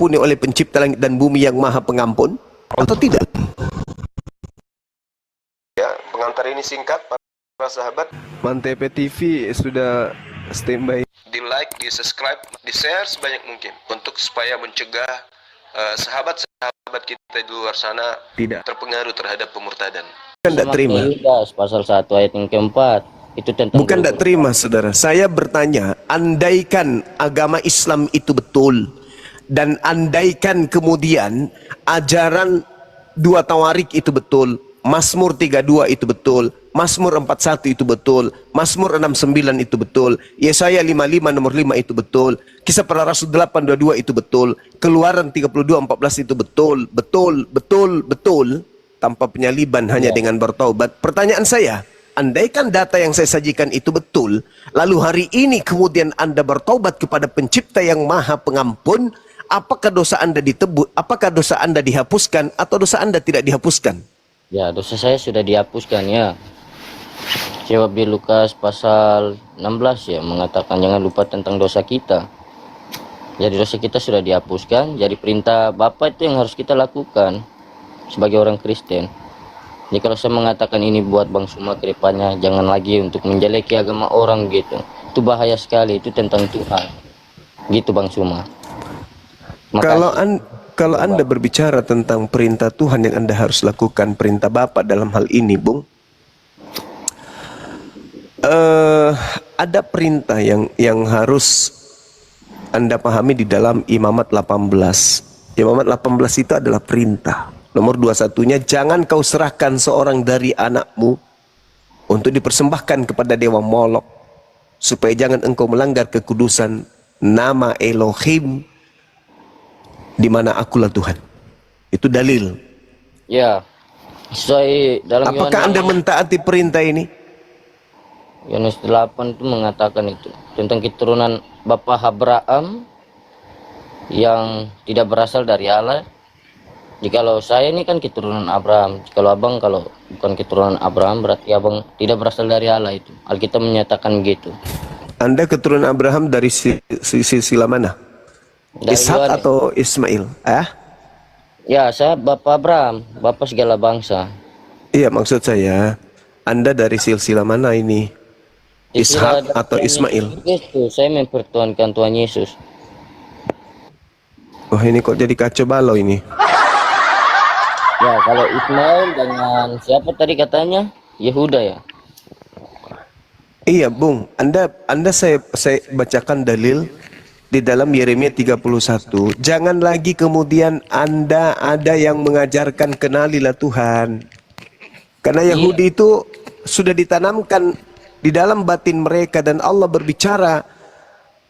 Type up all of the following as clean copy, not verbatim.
diampuni oleh pencipta langit dan bumi yang maha pengampun atau tidak? Ya, pengantar ini singkat para sahabat. Mantep TV sudah standby. Di like, di subscribe, di share sebanyak mungkin untuk supaya mencegah sahabat-sahabat kita di luar sana tidak terpengaruh terhadap pemurtadan. Bukan tidak terima. Pasal 1 ayat yang keempat itu tentang bukan tidak terima, saudara. Saya bertanya, andaikan agama Islam itu betul dan andaikan kemudian ajaran dua tawarik itu betul, Mazmur 32 itu betul, Mazmur 41 itu betul, Mazmur 69 itu betul, Yesaya 55 nomor 5 itu betul, Kisah Para Rasul 8:22 itu betul, Keluaran 32:14 itu betul, tanpa penyaliban, hanya dengan bertaubat. Pertanyaan saya, andaikan data yang saya sajikan itu betul, lalu hari ini kemudian Anda bertaubat kepada pencipta yang maha pengampun, apakah dosa Anda ditebus, apakah dosa Anda dihapuskan atau dosa Anda tidak dihapuskan? Ya, dosa saya sudah dihapuskan ya. Jawab di Lukas pasal 16 ya, mengatakan jangan lupa tentang dosa kita. Jadi dosa kita sudah dihapuskan, jadi perintah Bapa itu yang harus kita lakukan sebagai orang Kristen. Jadi kalau saya mengatakan ini buat Bang Suma ke depannya, jangan lagi untuk menjeleki agama orang gitu. Itu bahaya sekali, itu tentang Tuhan. Gitu Bang Suma. Kalau Anda berbicara tentang perintah Tuhan yang Anda harus lakukan, perintah Bapa dalam hal ini, Bung, ada perintah yang harus Anda pahami di dalam Imamat 18. Imamat 18 itu adalah perintah. Nomor 21-nya, jangan kau serahkan seorang dari anakmu untuk dipersembahkan kepada dewa Molok, supaya jangan engkau melanggar kekudusan nama Elohim, di mana akulah Tuhan. Itu dalil. Ya. Sesuai dalam apakah Anda mentaati perintah ini? Yohanes 8 itu mengatakan itu tentang keturunan Bapak Abraham yang tidak berasal dari Allah. Jikalau saya ini kan keturunan Abraham, jikalau abang kalau bukan keturunan Abraham berarti abang tidak berasal dari Allah, itu Alkitab menyatakan gitu. Anda keturunan Abraham dari silsilah mana? Ishak atau Ismail? Ya, saya Bapak Abraham, Bapak segala bangsa. Iya, maksud saya Anda dari silsilah mana ini? Ishak atau Ismail? Itu saya mempertuhankan Tuhan Yesus. Wah, ini kok jadi kacau balau ini. Ya, kalau Ismail dengan siapa tadi katanya? Yehuda ya? Iya, Bung. Anda saya bacakan dalil di dalam Yeremia 31. Jangan lagi kemudian Anda ada yang mengajarkan kenalilah Tuhan. Karena Yahudi itu sudah ditanamkan di dalam batin mereka, dan Allah berbicara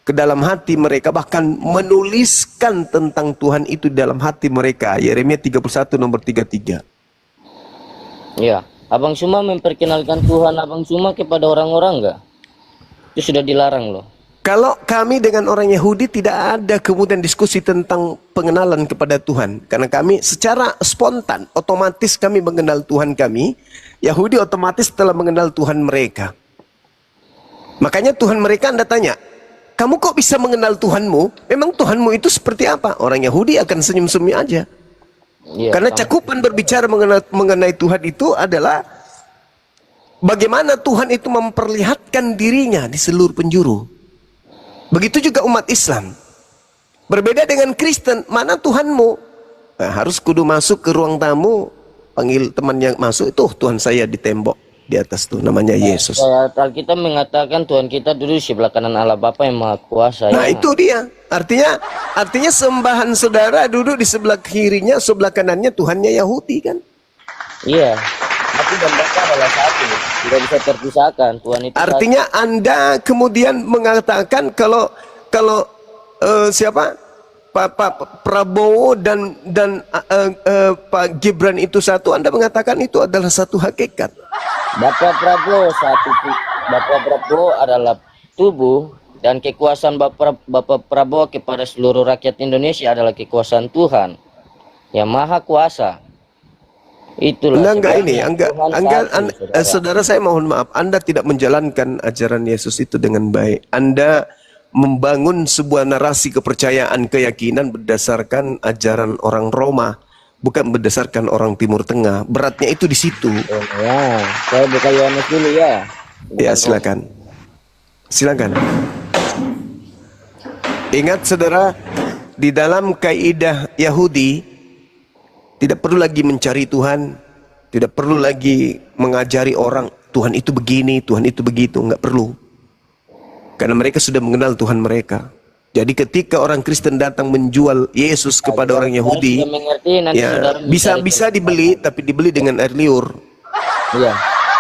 ke dalam hati mereka, bahkan menuliskan tentang Tuhan itu dalam hati mereka. Yeremia 31 nomor 33. Ya, Abang Suma memperkenalkan Tuhan Abang Suma kepada orang-orang enggak? Itu sudah dilarang loh. Kalau kami dengan orang Yahudi tidak ada kemudian diskusi tentang pengenalan kepada Tuhan. Karena kami secara spontan, otomatis kami mengenal Tuhan kami. Yahudi otomatis telah mengenal Tuhan mereka. Makanya Tuhan mereka Anda tanya, kamu kok bisa mengenal Tuhanmu? Memang Tuhanmu itu seperti apa? Orang Yahudi akan senyum-senyum aja. Ya, karena cakupan berbicara mengenai Tuhan itu adalah bagaimana Tuhan itu memperlihatkan dirinya di seluruh penjuru. Begitu juga umat Islam. Berbeda dengan Kristen, mana Tuhanmu? Nah, harus kudu masuk ke ruang tamu, panggil teman yang masuk, itu Tuhan saya di tembok. Di atas tuh namanya Yesus. Alkitab mengatakan Tuhan kita duduk di sebelah kanan Allah Bapa yang Maha Kuasa. Nah, itu dia. Artinya sembahan saudara duduk di sebelah kirinya, sebelah kanannya Tuhannya Yahudi kan? Iya. Tapi dan mereka adalah satu, tidak bisa terpisahkan. Tuhan itu artinya satu. Anda kemudian mengatakan kalau siapa? Pak Prabowo dan Pak Gibran itu satu, Anda mengatakan itu adalah satu hakikat. Bapak Prabowo adalah tubuh, dan kekuasaan Bapak Prabowo kepada seluruh rakyat Indonesia adalah kekuasaan Tuhan yang Maha Kuasa. Itulah saudara saya mohon maaf, Anda tidak menjalankan ajaran Yesus itu dengan baik. Anda membangun sebuah narasi kepercayaan keyakinan berdasarkan ajaran orang Roma, bukan berdasarkan orang Timur Tengah. Beratnya itu di situ. Oh, ya, saya buka Yohanes dulu ya. Ya, silakan. Silakan. Ingat saudara, di dalam kaidah Yahudi tidak perlu lagi mencari Tuhan, tidak perlu lagi mengajari orang Tuhan itu begini, Tuhan itu begitu, enggak perlu. Karena mereka sudah mengenal Tuhan mereka. Jadi ketika orang Kristen datang menjual Yesus kepada orang Yahudi, ya bisa dibeli, tapi dibeli dengan air liur. Iya,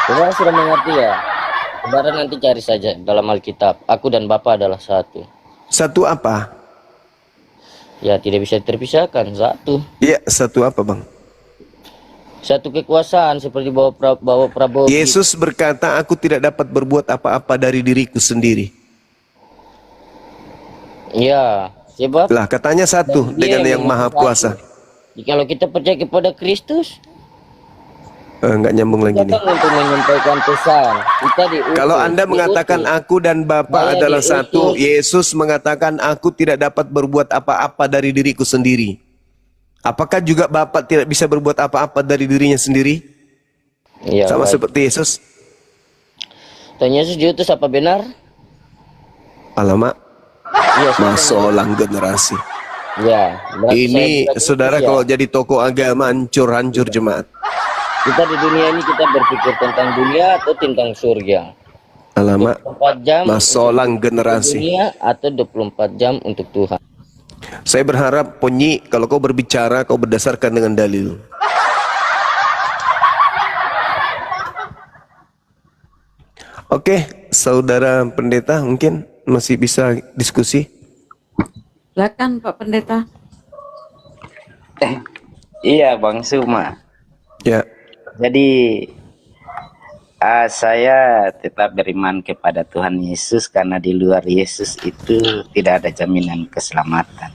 saudara sudah mengerti ya. Saudara nanti cari saja dalam Alkitab. Aku dan Bapa adalah satu. Satu apa? Ya, tidak bisa terpisahkan. Satu. Ya, satu apa, Bang? Satu kekuasaan seperti bawa Prabowo. Yesus berkata, aku tidak dapat berbuat apa-apa dari diriku sendiri. Ya, sebab Lah katanya satu dengan yang maha kuasa. Kalau kita percaya kepada Kristus, Enggak nyambung lagi nih. untuk menyampaikan pesan. Kita diutus. Kalau Anda mengatakan aku dan Bapa Saya adalah diutus. satu, Yesus mengatakan aku tidak dapat berbuat apa-apa dari diriku sendiri. Apakah juga Bapa tidak bisa berbuat apa-apa dari dirinya sendiri? Ya, Sama baik. seperti Yesus. Dan Yesus diutus apa benar? Alamak, Iya, masolang generasi. ya. berarti Ini saya diutus, saudara ya. kalau jadi tokoh agama hancur jemaat. Kita di dunia ini kita berpikir tentang dunia atau tentang surga. Alamak, 24 jam masolang untuk generasi. dunia atau 24 jam untuk Tuhan. Saya berharap Ponyi, kalau kau berbicara kau berdasarkan dengan dalil. Oke, saudara pendeta mungkin masih bisa diskusi. Silakan Pak Pendeta. Iya Bang Suma. Ya, Jadi saya tetap beriman kepada Tuhan Yesus karena di luar Yesus itu tidak ada jaminan keselamatan.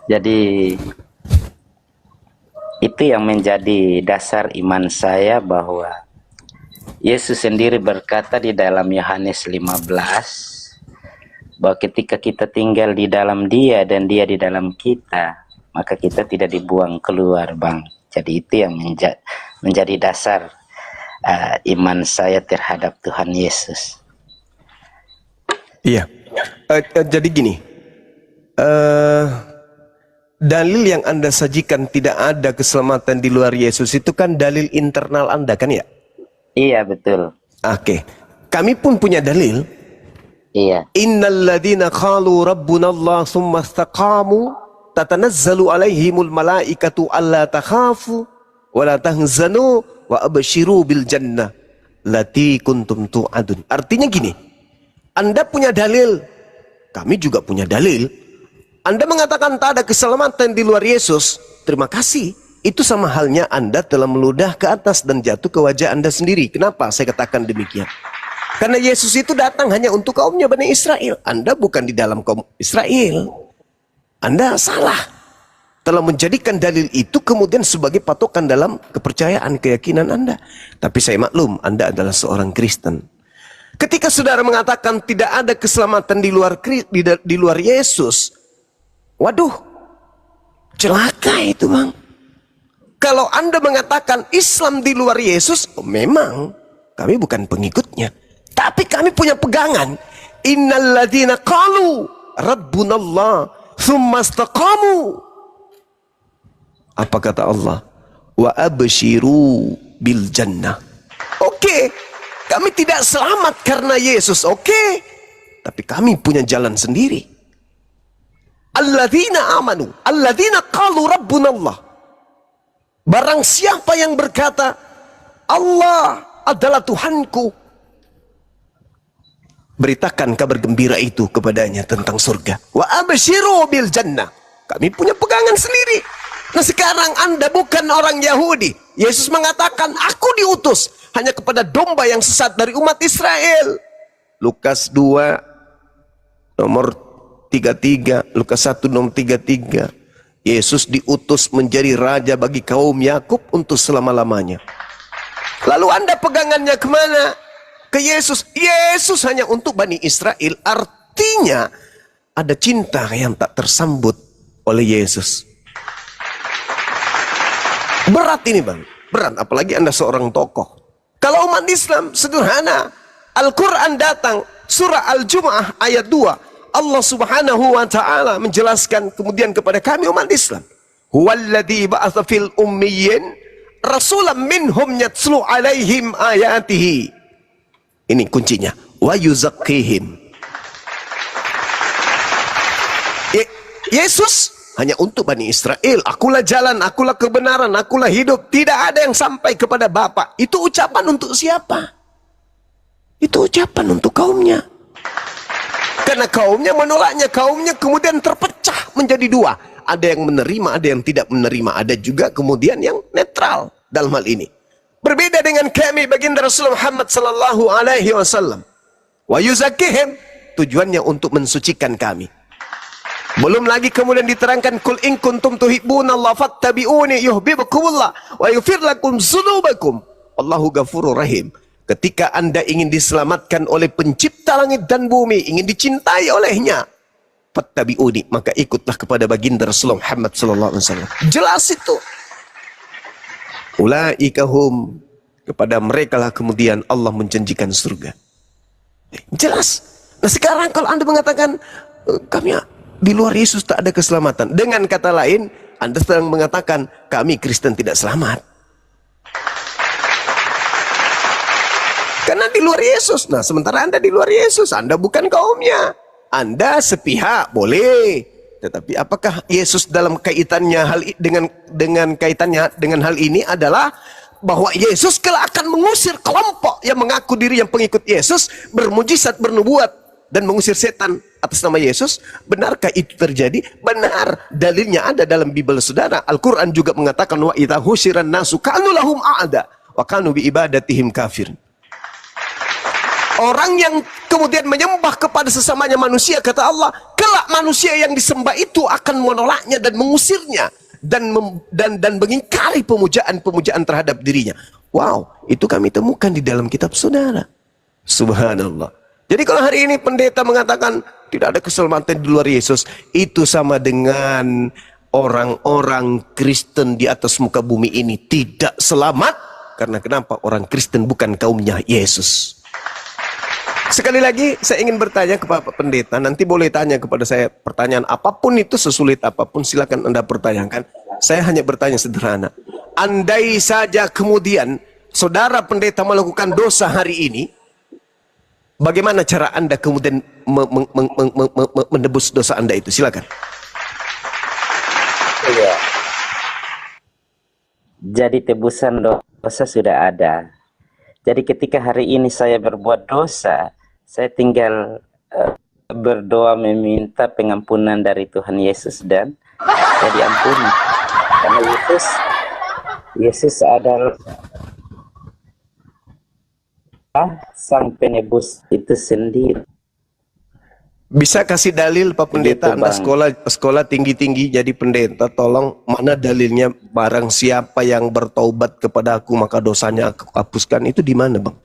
Jadi itu yang menjadi dasar iman saya bahwa Yesus sendiri berkata di dalam Yohanes 15 bahwa ketika kita tinggal di dalam Dia dan Dia di dalam kita, maka kita tidak dibuang keluar, Bang. Jadi itu yang menjadi dasar iman saya terhadap Tuhan Yesus. iya. Jadi gini, dalil yang Anda sajikan tidak ada keselamatan di luar Yesus itu kan dalil internal Anda kan ya? Iya, betul. Oke, kami pun punya dalil. Iya. Innal ladzina qalu rabbuna Allah tsumma istaqamu tatanazzalu alaihimul malaikatu alla takhafu wa la tahzanu wa abshiru bil jannah lati kuntum tu'adun. Artinya gini, Anda punya dalil, kami juga punya dalil. Anda mengatakan tak ada keselamatan di luar Yesus, terima kasih. Itu sama halnya Anda telah meludah ke atas dan jatuh ke wajah Anda sendiri. Kenapa saya katakan demikian? Karena Yesus itu datang hanya untuk kaumnya Bani Israel. Anda bukan di dalam kaum Israel. Anda salah. Telah menjadikan dalil itu kemudian sebagai patokan dalam kepercayaan, keyakinan Anda. Tapi saya maklum, Anda adalah seorang Kristen. Ketika saudara mengatakan tidak ada keselamatan di luar Yesus, waduh, celaka itu Bang. Kalau Anda mengatakan Islam di luar Yesus, memang kami bukan pengikutnya. Tapi kami punya pegangan. Innal ladzina qalu rabbunallah tsumma istaqamu. Apa kata Allah? Wa abshiru bil jannah. Oke, kami tidak selamat karena Yesus, oke. Tapi kami punya jalan sendiri. Alladzina amanu, alladzina qalu rabbunallah. Barang siapa yang berkata Allah adalah Tuhanku, beritakan kabar gembira itu kepadanya tentang surga. Wa abshiru bil jannah. Kami punya pegangan sendiri. Nah sekarang Anda bukan orang Yahudi. Yesus mengatakan aku diutus hanya kepada domba yang sesat dari umat Israel. Lukas 2 nomor 33, Lukas 1 nomor 33. Yesus diutus menjadi raja bagi kaum Yakub untuk selama-lamanya. Lalu Anda pegangannya kemana? ke Yesus. Yesus hanya untuk Bani Israel. Artinya ada cinta yang tak tersambut oleh Yesus. Berat ini bang, berat. Apalagi Anda seorang tokoh. Kalau umat Islam sederhana. Al-Quran datang, surah Al-Jum'ah ayat 2. Allah subhanahu wa ta'ala menjelaskan kemudian kepada kami umat Islam. Huwaladzi ba'atha fil ummiyin rasulam minhum yatslu alaihim ayatihi. Ini kuncinya. Wa yuzakkihim. Yesus hanya untuk Bani Israel. Akulah jalan, akulah kebenaran, akulah hidup. Tidak ada yang sampai kepada Bapa. Itu ucapan untuk siapa? Itu ucapan untuk kaumnya. Karena kaumnya menolaknya. Kaumnya kemudian terpecah menjadi dua. Ada yang menerima, ada yang tidak menerima. Ada juga kemudian yang netral dalam hal ini. Berbeda dengan kami baginda Rasulullah Muhammad sallallahu alaihi wasallam. Wa yuzakkihim, tujuannya untuk mensucikan kami. Belum lagi kemudian diterangkan kul in kuntum tuhibbunallaha fattabi'uni yuhibbukumullah wa yaghfir lakum dzunubakum. Allahu ghafurur rahim. Ketika Anda ingin diselamatkan oleh pencipta langit dan bumi, ingin dicintai olehnya, fattabi'uni, maka ikutlah kepada baginda Rasulullah Muhammad sallallahu alaihi wasallam. Jelas itu. Ulaika hum, kepada mereka lah kemudian Allah menjanjikan surga. Jelas. Nah sekarang kalau Anda mengatakan kami di luar Yesus tak ada keselamatan, dengan kata lain Anda sedang mengatakan kami Kristen tidak selamat. Karena di luar Yesus. Nah sementara Anda di luar Yesus, Anda bukan kaumnya. Anda sepihak boleh, tetapi apakah Yesus dalam kaitannya dengan kaitannya dengan hal ini adalah bahwa Yesus kelak akan mengusir kelompok yang mengaku diri yang pengikut Yesus, bermujizat, bernubuat dan mengusir setan atas nama Yesus? Benarkah itu terjadi? Benar. Dalilnya ada dalam Bible saudara. Al-Quran juga mengatakan wa idza husyiran nasu kanu lahum a'da wa kanu bi ibadatihim kafir. Orang yang kemudian menyembah kepada sesamanya manusia, kata Allah, kelak manusia yang disembah itu akan menolaknya dan mengusirnya dan mengingkari pemujaan terhadap dirinya. Wow, itu kami temukan di dalam kitab saudara. Subhanallah. Jadi kalau hari ini pendeta mengatakan tidak ada keselamatan di luar Yesus, itu sama dengan orang-orang Kristen di atas muka bumi ini tidak selamat. Karena kenapa? Orang Kristen bukan kaumnya Yesus. Sekali lagi saya ingin bertanya kepada Pak Pendeta, nanti boleh tanya kepada saya pertanyaan apapun itu, sesulit apapun silakan Anda pertanyakan. Saya hanya bertanya sederhana. Andai saja kemudian saudara pendeta melakukan dosa hari ini, bagaimana cara Anda kemudian menebus dosa Anda itu? Silakan. Iya. Jadi tebusan dosa sudah ada. Jadi ketika hari ini saya berbuat dosa, saya tinggal berdoa meminta pengampunan dari Tuhan Yesus dan saya diampuni. Karena Yesus adalah sang penebus itu sendiri. Bisa kasih dalil Pak Pendeta? Begitu, Anda sekolah tinggi-tinggi jadi pendeta, tolong mana dalilnya? Barang siapa yang bertaubat kepada aku maka dosanya aku hapuskan, itu di mana Bang?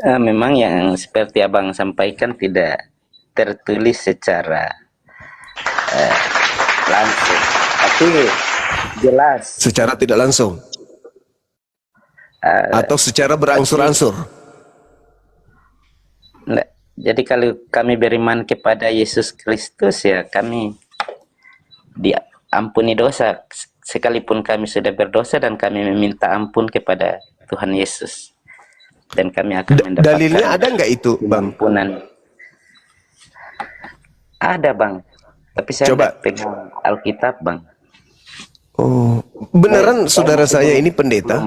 Memang yang seperti Abang sampaikan tidak tertulis secara langsung, tapi jelas. Secara tidak langsung? Atau secara berangsur-angsur? Jadi kalau kami beriman kepada Yesus Kristus, ya kami diampuni dosa sekalipun kami sudah berdosa, dan kami meminta ampun kepada Tuhan Yesus, dan kami akan mendapatkan dalilnya ada nggak itu Bang? Ampunan. Ada Bang, tapi saya Coba nggak pegang Alkitab Bang. Oh, beneran saudara saya ini pendeta?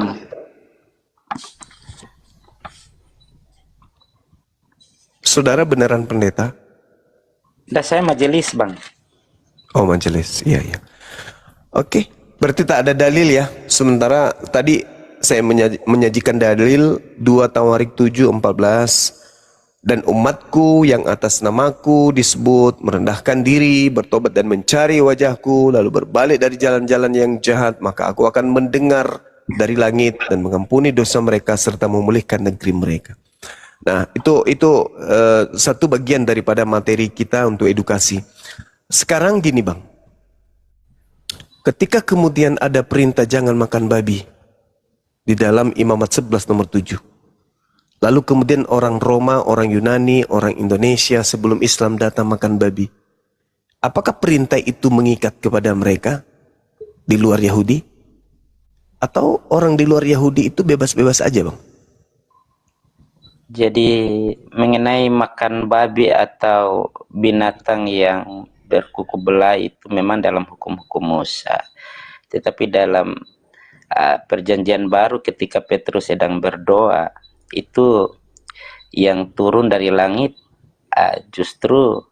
Saudara beneran pendeta? Nah, saya majelis Bang. Oh majelis, iya iya. Oke, berarti tak ada dalil ya. Sementara tadi saya menyajikan dalil 2 Tawarik 7:14, dan umatku yang atas namaku disebut merendahkan diri, bertobat dan mencari wajahku, lalu berbalik dari jalan-jalan yang jahat, maka aku akan mendengar dari langit dan mengampuni dosa mereka serta memulihkan negeri mereka. Nah, itu satu bagian daripada materi kita untuk edukasi. Sekarang gini Bang, ketika kemudian ada perintah jangan makan babi di dalam Imamat 11 nomor 7. Lalu kemudian orang Roma, orang Yunani, orang Indonesia sebelum Islam datang makan babi. Apakah perintah itu mengikat kepada mereka di luar Yahudi? Atau orang di luar Yahudi itu bebas-bebas aja Bang? Jadi mengenai makan babi atau binatang yang berkuku belah itu memang dalam hukum-hukum Musa. Tetapi dalam perjanjian baru ketika Petrus sedang berdoa, itu yang turun dari langit justru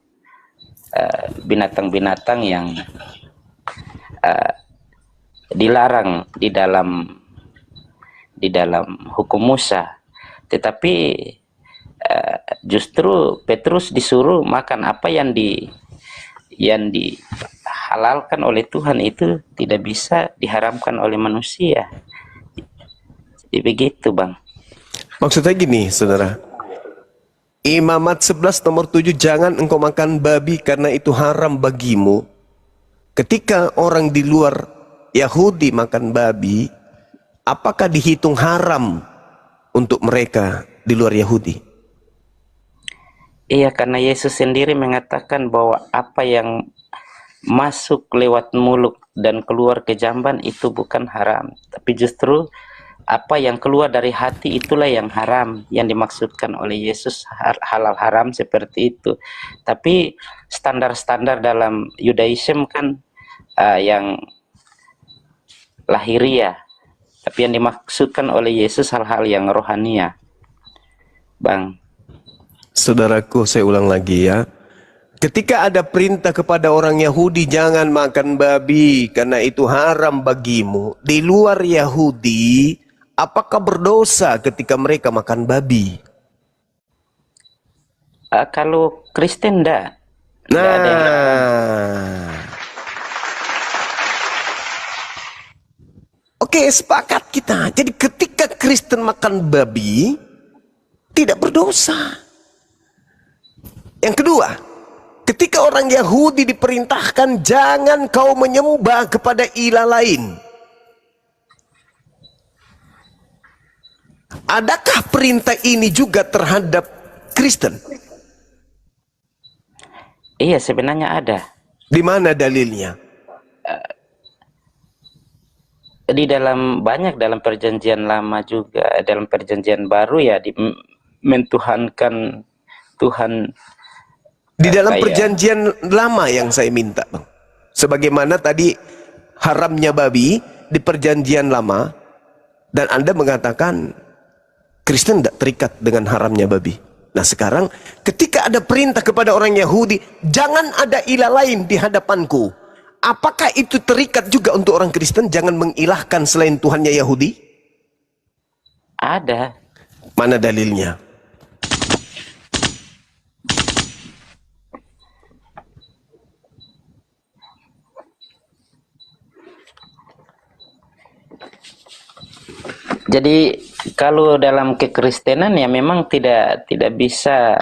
binatang-binatang yang dilarang di dalam hukum Musa. Tetapi justru Petrus disuruh makan apa yang dihalalkan oleh Tuhan, itu tidak bisa diharamkan oleh manusia. Jadi begitu Bang. Maksudnya gini saudara, Imamat 11 nomor 7, jangan engkau makan babi karena itu haram bagimu. Ketika orang di luar Yahudi makan babi, apakah dihitung haram untuk mereka di luar Yahudi? Iya, karena Yesus sendiri mengatakan bahwa apa yang masuk lewat mulut dan keluar ke jamban itu bukan haram, tapi justru apa yang keluar dari hati itulah yang haram, yang dimaksudkan oleh Yesus halal haram seperti itu. Tapi standar-standar dalam Yudaism kan yang lahiriah, tapi yang dimaksudkan oleh Yesus hal-hal yang rohania Bang. Saudaraku, saya ulang lagi ya. Ketika ada perintah kepada orang Yahudi jangan makan babi karena itu haram bagimu, di luar Yahudi apakah berdosa ketika mereka makan babi? Kalau Kristen enggak. Oke, sepakat kita. Jadi ketika Kristen makan babi tidak berdosa. Yang kedua, ketika orang Yahudi diperintahkan jangan kau menyembah kepada ilah lain. Adakah perintah ini juga terhadap Kristen? Iya, sebenarnya ada. Di mana dalilnya? Di dalam banyak dalam perjanjian lama juga, dalam perjanjian baru ya mentuhankan Tuhan. Di dalam perjanjian lama yang saya minta Bang, sebagaimana tadi haramnya babi di perjanjian lama, dan Anda mengatakan Kristen tidak terikat dengan haramnya babi. Nah sekarang ketika ada perintah kepada orang Yahudi jangan ada ilah lain di hadapanku, apakah itu terikat juga untuk orang Kristen jangan mengilahkan selain Tuhannya Yahudi? Ada. Mana dalilnya? Jadi kalau dalam kekristenan ya memang tidak bisa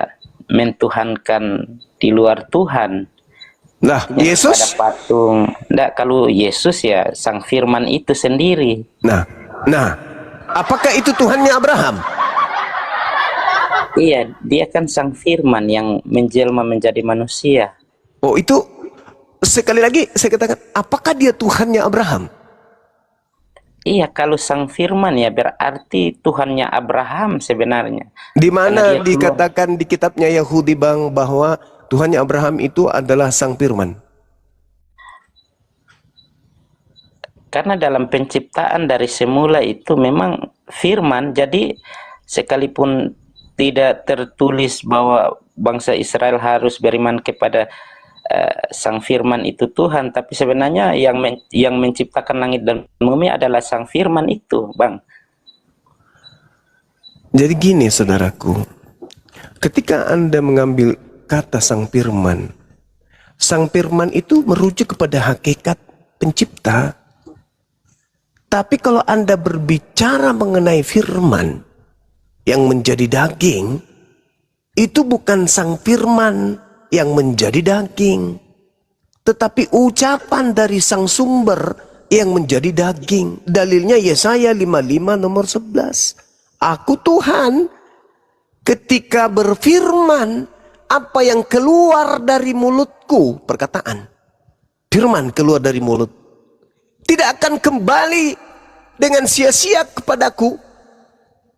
mentuhankan di luar Tuhan. Nah, Yesus? Pada patung. Nggak, kalau Yesus ya sang firman itu sendiri. Nah, apakah itu Tuhannya Abraham? Iya, dia kan sang firman yang menjelma menjadi manusia. Oh, itu sekali lagi saya katakan, apakah dia Tuhannya Abraham? Iya, kalau sang firman ya berarti Tuhannya Abraham sebenarnya. Di mana dikatakan di kitabnya Yahudi Bang bahwa Tuhannya Abraham itu adalah sang firman? Karena dalam penciptaan dari semula itu memang firman, jadi sekalipun tidak tertulis bahwa bangsa Israel harus beriman kepada sang firman itu Tuhan, tapi sebenarnya yang menciptakan langit dan bumi adalah sang firman itu Bang. Jadi gini saudaraku, ketika Anda mengambil kata sang firman itu merujuk kepada hakikat pencipta. Tapi kalau Anda berbicara mengenai firman yang menjadi daging, itu bukan sang firman yang menjadi daging, tetapi ucapan dari sang sumber yang menjadi daging. Dalilnya Yesaya 55 nomor 11. Aku Tuhan, ketika berfirman, apa yang keluar dari mulutku, perkataan, firman keluar dari mulut, tidak akan kembali dengan sia-sia kepadaku.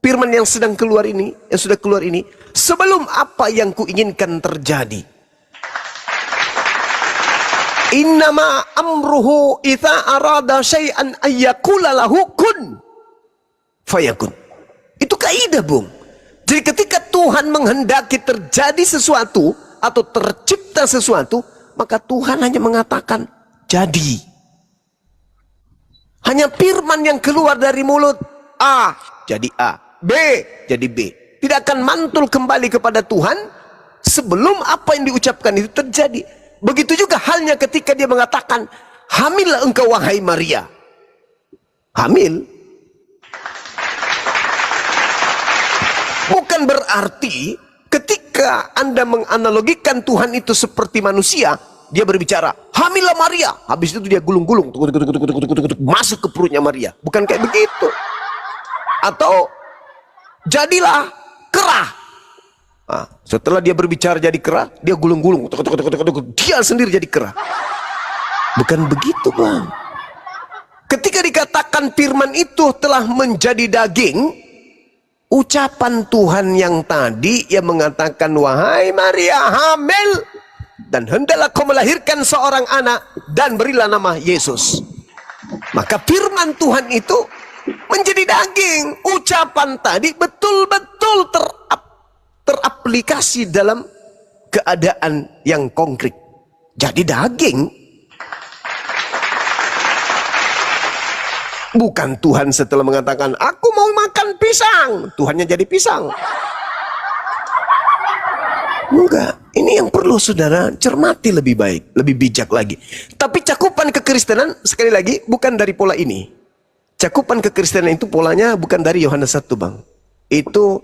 Firman yang sedang keluar ini, yang sudah keluar ini, sebelum apa yang kuinginkan terjadi. Innama amruhu idza arada syai'an ayyakula lahu kun fayakun. Itu kaidah, Bung. Jadi ketika Tuhan menghendaki terjadi sesuatu atau tercipta sesuatu, maka Tuhan hanya mengatakan jadi. Hanya firman yang keluar dari mulut, A jadi A, B jadi B. Tidak akan mantul kembali kepada Tuhan sebelum apa yang diucapkan itu terjadi. Begitu juga halnya ketika dia mengatakan, hamillah engkau wahai Maria. Hamil bukan berarti ketika Anda menganalogikan Tuhan itu seperti manusia, dia berbicara, hamillah Maria. Habis itu dia gulung-gulung, masuk ke perutnya Maria. Bukan kayak begitu. Atau, jadilah kerah. Nah, setelah dia berbicara jadi kerah, dia gulung-gulung. Dia sendiri jadi kerah. Bukan begitu, Bang. Ketika dikatakan firman itu telah menjadi daging, ucapan Tuhan yang tadi yang mengatakan, wahai Maria hamil, dan hendaklah kau melahirkan seorang anak, dan berilah nama Yesus. Maka firman Tuhan itu menjadi daging. Ucapan tadi betul-betul teraplikasi dalam keadaan yang konkret. Jadi daging. Bukan Tuhan setelah mengatakan, aku mau makan pisang, Tuhannya jadi pisang. Enggak. Ini yang perlu saudara cermati lebih baik, lebih bijak lagi. Tapi cakupan kekristenan, sekali lagi, bukan dari pola ini. Cakupan kekristenan itu polanya bukan dari Yohanes 1, Bang. Itu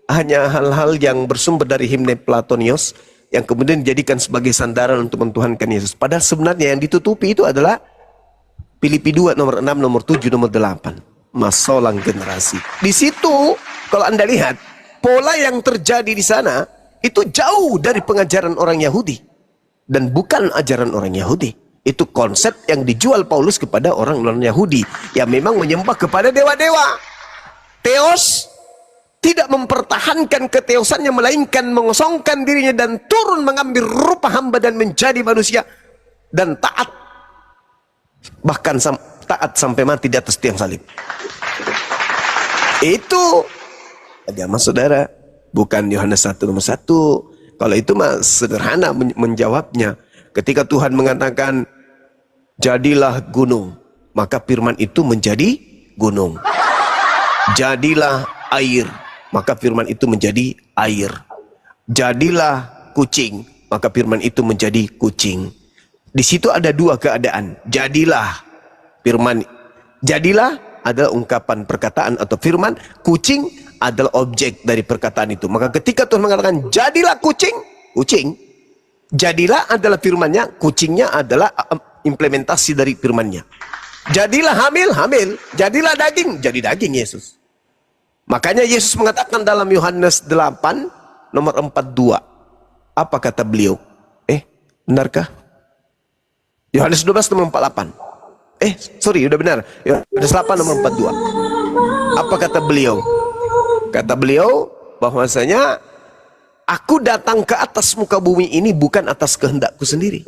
hanya hal-hal yang bersumber dari himne Platonios, yang kemudian dijadikan sebagai sandaran untuk mentuhankan Yesus. Padahal sebenarnya yang ditutupi itu adalah Filipi 2 nomor 6, nomor 7, nomor 8. Masolang generasi. Di situ, kalau Anda lihat, pola yang terjadi di sana, itu jauh dari pengajaran orang Yahudi. Dan bukan ajaran orang Yahudi. Itu konsep yang dijual Paulus kepada orang non-Yahudi. Yang memang menyembah kepada dewa-dewa. Theos tidak mempertahankan keteosannya, melainkan mengosongkan dirinya dan turun mengambil rupa hamba dan menjadi manusia. Dan taat. Bahkan taat sampai mati di atas tiang salib. Itu agama saudara. Bukan Yohanes 1 nomor 1. Kalau itu mah sederhana menjawabnya. Ketika Tuhan mengatakan, jadilah gunung, maka firman itu menjadi gunung. Jadilah air, maka firman itu menjadi air. Jadilah kucing, maka firman itu menjadi kucing. Di situ ada dua keadaan. Jadilah, firman, jadilah adalah ungkapan perkataan atau firman, kucing adalah objek dari perkataan itu. Maka ketika Tuhan mengatakan jadilah kucing, kucing, jadilah adalah firmannya, kucingnya adalah implementasi dari firmannya. Jadilah hamil, hamil, jadilah daging, jadi daging Yesus. Makanya Yesus mengatakan dalam Yohanes 8 nomor 42. Apa kata beliau? Benarkah? Yohanes 12 nomor 48. Sorry, udah benar. Yohanes 8 nomor 42. Apa kata beliau? Kata beliau bahwasanya aku datang ke atas muka bumi ini bukan atas kehendakku sendiri.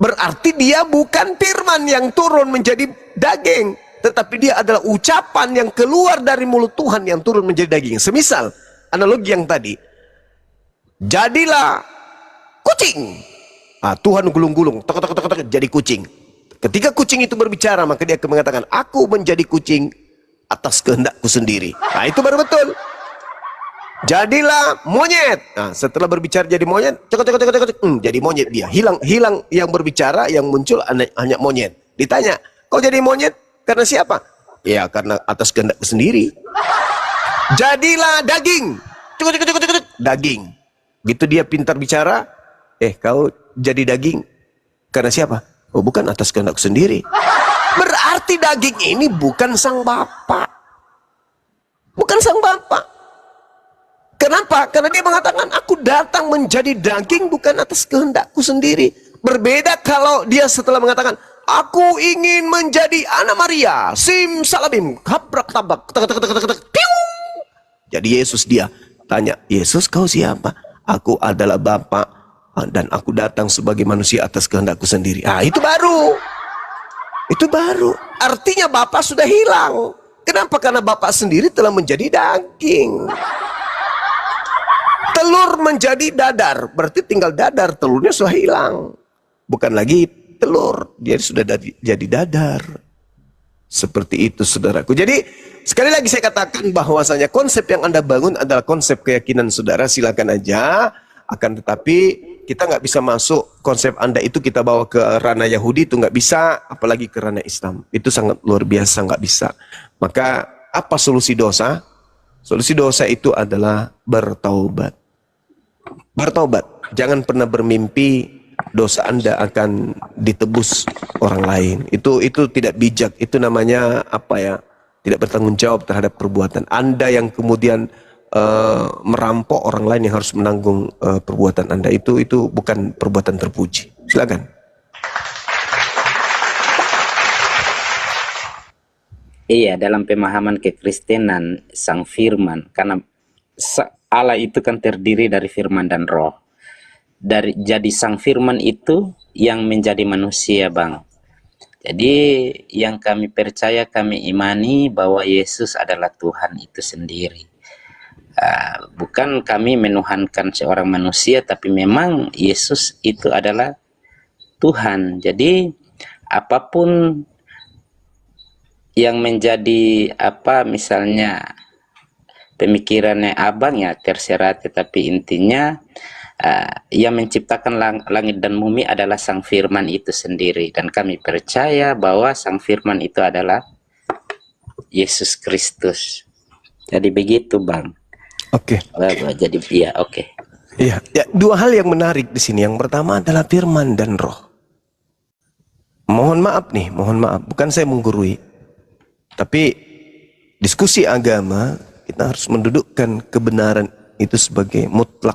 Berarti dia bukan firman yang turun menjadi daging, tetapi dia adalah ucapan yang keluar dari mulut Tuhan yang turun menjadi daging. Semisal analogi yang tadi, jadilah kucing. Tuhan gulung-gulung, jadi kucing. Ketika kucing itu berbicara, maka dia akan mengatakan, aku menjadi kucing atas kehendakku sendiri. Itu baru betul. Jadilah monyet. Setelah berbicara jadi monyet, jadi monyet dia. Hilang yang berbicara, yang muncul hanya monyet. Ditanya, kau jadi monyet? Karena siapa? Ya karena atas kehendak sendiri. Jadilah daging. Cuk, cuk, cuk, cuk, cuk. Daging. Gitu dia pintar bicara. Kau jadi daging. Karena siapa? Oh, bukan atas kehendak sendiri. Berarti daging ini bukan sang Bapa. Bukan sang Bapa. Kenapa? Karena dia mengatakan, aku datang menjadi daging bukan atas kehendakku sendiri. Berbeda kalau dia setelah mengatakan, aku ingin menjadi anak Maria, simsalabim, habrak tabak, tek, tek, tek, tek, tek, piung. Jadi Yesus dia tanya, Yesus kau siapa? Aku adalah Bapa dan aku datang sebagai manusia atas kehendakku sendiri. Itu baru. Itu baru. Artinya Bapa sudah hilang. Kenapa? Karena Bapa sendiri telah menjadi daging. Telur menjadi dadar, berarti tinggal dadar, telurnya sudah hilang. Bukan lagi telur, dia sudah jadi dadar. Seperti itu saudaraku. Jadi sekali lagi saya katakan bahwasanya konsep yang Anda bangun adalah konsep keyakinan saudara, silakan aja. Akan tetapi kita nggak bisa masuk konsep Anda itu kita bawa ke ranah Yahudi, itu nggak bisa, apalagi ke ranah Islam. Itu sangat luar biasa, nggak bisa. Maka apa solusi dosa? Solusi dosa itu adalah bertaubat. Bertobat, jangan pernah bermimpi dosa Anda akan ditebus orang lain. Itu tidak bijak. Itu namanya apa ya? Tidak bertanggung jawab terhadap perbuatan Anda yang kemudian merampok orang lain yang harus menanggung perbuatan Anda. Itu bukan perbuatan terpuji. Silakan. Iya, dalam pemahaman kekristenan sang firman, karena Allah itu kan terdiri dari firman dan roh. Jadi sang firman itu yang menjadi manusia, Bang. Jadi yang kami percaya, kami imani bahwa Yesus adalah Tuhan itu sendiri. Bukan kami menuhankan seorang manusia, tapi memang Yesus itu adalah Tuhan. Jadi apapun yang menjadi misalnya pemikirannya abang ya terserah, tetapi intinya yang menciptakan langit dan bumi adalah sang firman itu sendiri, dan kami percaya bahwa sang firman itu adalah Yesus Kristus. Jadi begitu, Bang. Oke. Jadi iya, oke. Iya, ya, dua hal yang menarik di sini. Yang pertama adalah firman dan roh. Mohon maaf nih, mohon maaf, bukan saya menggurui. Tapi diskusi agama kita harus mendudukkan kebenaran itu sebagai mutlak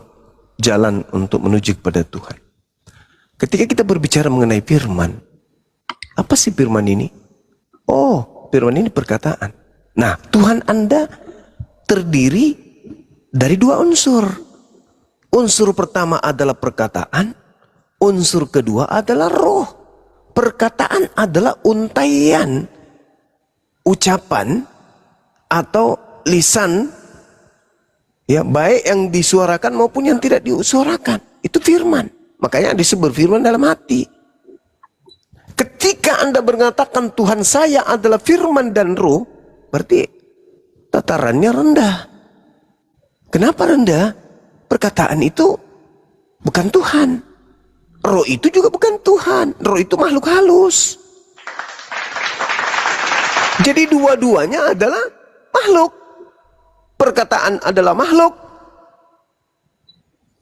jalan untuk menuju kepada Tuhan. Ketika kita berbicara mengenai firman, apa sih firman ini? Oh, firman ini perkataan. Nah, Tuhan Anda terdiri dari dua unsur. Unsur pertama adalah perkataan, unsur kedua adalah roh. Perkataan adalah untaian, ucapan atau lisan, ya, baik yang disuarakan maupun yang tidak disuarakan. Itu firman. Makanya disebut firman dalam hati. Ketika Anda mengatakan Tuhan saya adalah firman dan roh, berarti tatarannya rendah. Kenapa rendah? Perkataan itu bukan Tuhan. Roh itu juga bukan Tuhan. Roh itu makhluk halus. Jadi dua-duanya adalah makhluk. Perkataan adalah makhluk.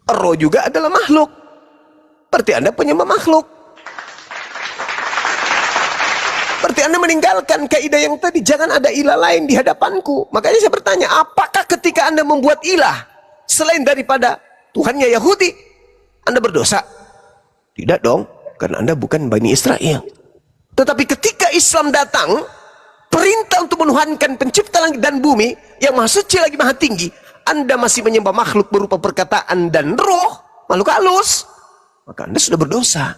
Roh juga adalah makhluk. Berarti Anda penyembah makhluk. Berarti Anda meninggalkan kaidah yang tadi, jangan ada ilah lain di hadapanku. Makanya saya bertanya, apakah ketika Anda membuat ilah selain daripada Tuhannya Yahudi, Anda berdosa? Tidak dong, karena Anda bukan Bani Israel. Tetapi ketika Islam datang, perintah untuk menuhankan pencipta langit dan bumi yang maha suci lagi maha tinggi, Anda masih menyembah makhluk berupa perkataan dan roh, makhluk halus, maka Anda sudah berdosa.